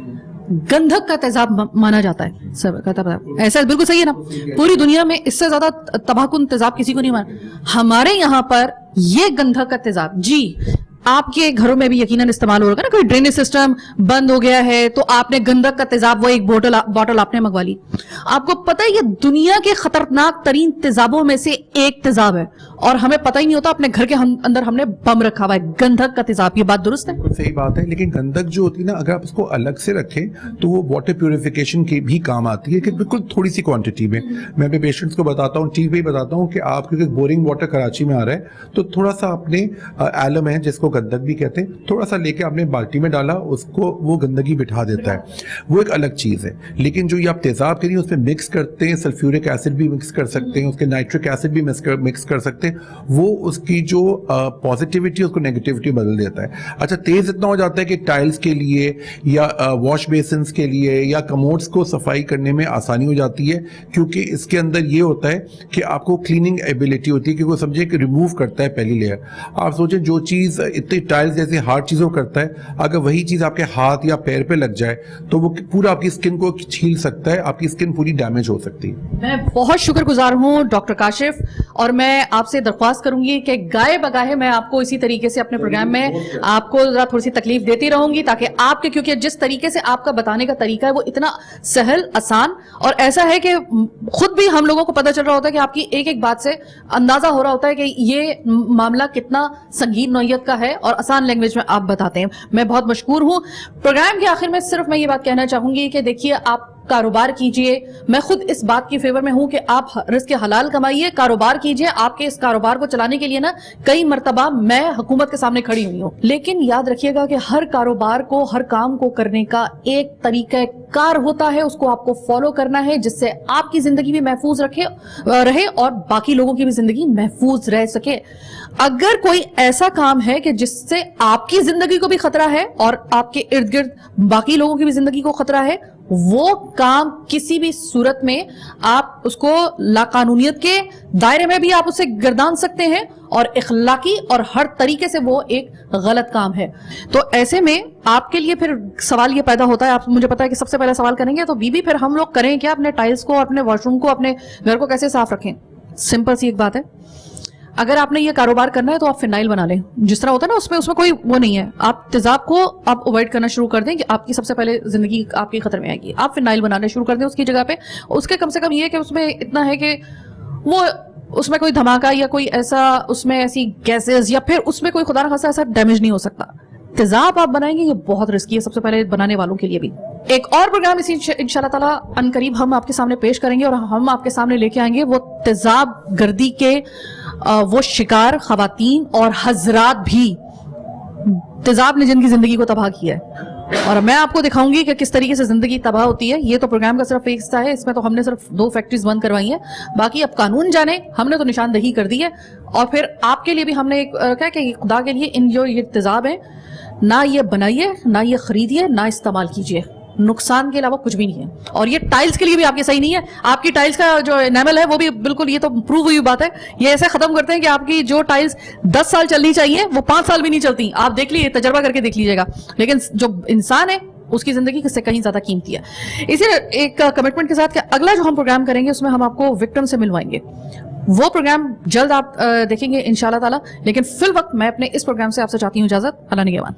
गंधक का तेजाब माना जाता है? सब ऐसा बिल्कुल सही है ना? पूरी दुनिया में इससे ज्यादा तबाहकुन तेजाब किसी को नहीं माना। हमारे यहाँ पर ये गंधक का तेजाब, जी आपके घरों में भी यकीनन इस्तेमाल होगा ना, कोई ड्रेनेज सिस्टम बंद हो गया है तो आपने गंधक का तेजाब, वो एक बॉटल आपने मंगवा ली। आपको पता है ये दुनिया के खतरनाक तरीन तेजाबों में से एक तेजाब है, और हमें पता ही नहीं होता अपने घर के अंदर हमने बम रखा हुआ है, गंधक का तेजाब। ये बात दुरुस्त है? सही बात है, लेकिन गंधक जो होती है ना, अगर आप उसको अलग से रखें तो वो वाटर प्यूरिफिकेशन के भी काम आती है, कि बिल्कुल थोड़ी सी क्वांटिटी में। मैं अपने पेशेंट्स को बताता हूँ, टीवी पे बताता हूँ कि आप, क्योंकि बोरिंग वाटर कराची में आ रहा है, तो थोड़ा सा अपने एलम है जिसको गंधक भी कहते हैं, थोड़ा सा लेके आपने बाल्टी में डाला, उसको वो गंदगी बिठा देता है, वो एक अलग चीज़ है। लेकिन जो ये आप तेजाब करिए उसमें मिक्स करते हैं, सल्फ्यूरिक एसिड भी मिक्स कर सकते हैं, उसके नाइट्रिक एसिड भी मिक्स कर सकते हैं, वो उसकी जो पॉजिटिविटी उसको नेगेटिविटी बदल देता है। अच्छा, तेज इतना हो जाता है कि टाइल्स के लिए या वॉश बेसिन्स के लिए या कमोड्स को सफाई करने में आसानी हो जाती है, क्योंकि इसके अंदर ये होता है कि आपको क्लीनिंग एबिलिटी होती है, क्योंकि समझे कि रिमूव करता है पहली लेयर। आप सोचें जो चीज़ इतनी टाइल्स जैसे हार्ड चीज़ों करता है, अगर वही चीज़ आपके हाथ या पैर पे लग जाए तो वो पूरा आपकी स्किन को छील सकता है, आपकी स्किन पूरी डैमेज हो सकती है। मैं बहुत शुक्रगुजार हूं डॉक्टर काशिफ, और मैं आपसे दरख्वास्त करूंगी कि गाए बगाहे मैं आपको इसी तरीके से अपने प्रोग्राम में आपको जरा थोड़ी सी तकलीफ देती रहूंगी, ताकि आपके, क्योंकि जिस तरीके से आपका बताने का तरीका है वो इतना सहल, आसान और ऐसा है कि खुद भी हम लोगों को पता चल रहा होता है कि आपकी एक एक बात से अंदाजा हो रहा होता है कि ये मामला कितना संगीन नौयत का है, और आसान लैंग्वेज में आप बताते हैं। मैं बहुत मशकूर हूं। प्रोग्राम के आखिर में सिर्फ मैं ये बात कहना चाहूंगी कि देखिए, आप कारोबार कीजिए, मैं खुद इस बात की फेवर में हूं कि आप रिस्क हलाल कमाइए, कारोबार कीजिए। आपके इस कारोबार को चलाने के लिए ना कई मर्तबा मैं हुकूमत के सामने खड़ी हुई हूं, लेकिन याद रखिएगा कि हर कारोबार को, हर काम को करने का एक तरीका कार होता है, उसको आपको फॉलो करना है, जिससे आपकी जिंदगी भी महफूज रहे और बाकी लोगों की भी जिंदगी महफूज रह सके। अगर कोई ऐसा काम है कि जिससे आपकी जिंदगी को भी खतरा है और आपके इर्द गिर्द बाकी लोगों की भी जिंदगी को खतरा है, वो काम किसी भी सूरत में आप उसको लाकानूनियत के दायरे में भी आप उसे गर्दान सकते हैं, और इखलाकी और हर तरीके से वो एक गलत काम है। तो ऐसे में आपके लिए फिर सवाल ये पैदा होता है, आप मुझे पता है कि सबसे पहले सवाल करेंगे तो बीबी फिर हम लोग करें क्या, अपने टाइल्स को, अपने वॉशरूम को, अपने घर को कैसे साफ रखें? सिंपल सी एक बात है, अगर आपने ये कारोबार करना है तो आप फिनाइल बना लें, जिस तरह होता है ना, उसमें कोई वो नहीं है। आप तेजाब को आप अवॉइड करना शुरू कर दें कि आपकी सबसे पहले जिंदगी आपकी खतरे में आएगी। आप फिनाइल बनाना शुरू कर दें उसकी जगह पे। उसके कम से कम ये कि उसमें इतना है कि वो उसमें कोई धमाका या कोई ऐसा उसमें ऐसी गैसेस या फिर उसमें कोई खुदा न खासा ऐसा डैमेज नहीं हो सकता। तेजाब आप बनाएंगे ये बहुत रिस्की है, सबसे पहले बनाने वालों के लिए भी। एक और प्रोग्राम इसी इंशाल्लाह ताला अनकरीब हम आपके सामने पेश करेंगे, और हम आपके सामने लेके आएंगे वो तेजाब गर्दी के वो शिकार खवातीन और हजरात भी, तेजाब ने जिनकी जिंदगी को तबाह किया है, और मैं आपको दिखाऊंगी कि किस तरीके से जिंदगी तबाह होती है। ये तो प्रोग्राम का सिर्फ एक हिस्सा है, इसमें तो हमने सिर्फ 2 फैक्ट्रीज बंद करवाई हैं, बाकी अब कानून जाने, हमने तो निशानदही कर दी है। और फिर आपके लिए भी हमने एक क्या कि खुदा के लिए इन जो ये तेजाब है, ना ये बनाइए, ना ये खरीदिए, ना इस्तेमाल कीजिए, नुकसान के अलावा कुछ भी नहीं है। और ये टाइल्स के लिए भी आपके सही नहीं है। आपकी टाइल्स का जो एनामल है वो भी बिल्कुल, ये तो प्रूव हुई बात है, ये ऐसे खत्म करते हैं कि आपकी जो टाइल्स 10 साल चलनी चाहिए वो 5 साल भी नहीं चलती। आप देख लीजिए, तजर्बा करके देख लीजिएगा। लेकिन जो इंसान है उसकी जिंदगी से कहीं ज्यादा कीमती है। इसी एक कमिटमेंट के साथ कि अगला जो हम प्रोग्राम करेंगे उसमें हम आपको विक्टिम से मिलवाएंगे। वो प्रोग्राम जल्द आप देखेंगे इंशाल्लाह ताला। लेकिन फिल वक्त मैं अपने इस प्रोग्राम से आपसे चाहती हूँ इजाजत। अल्लाह निगहबान।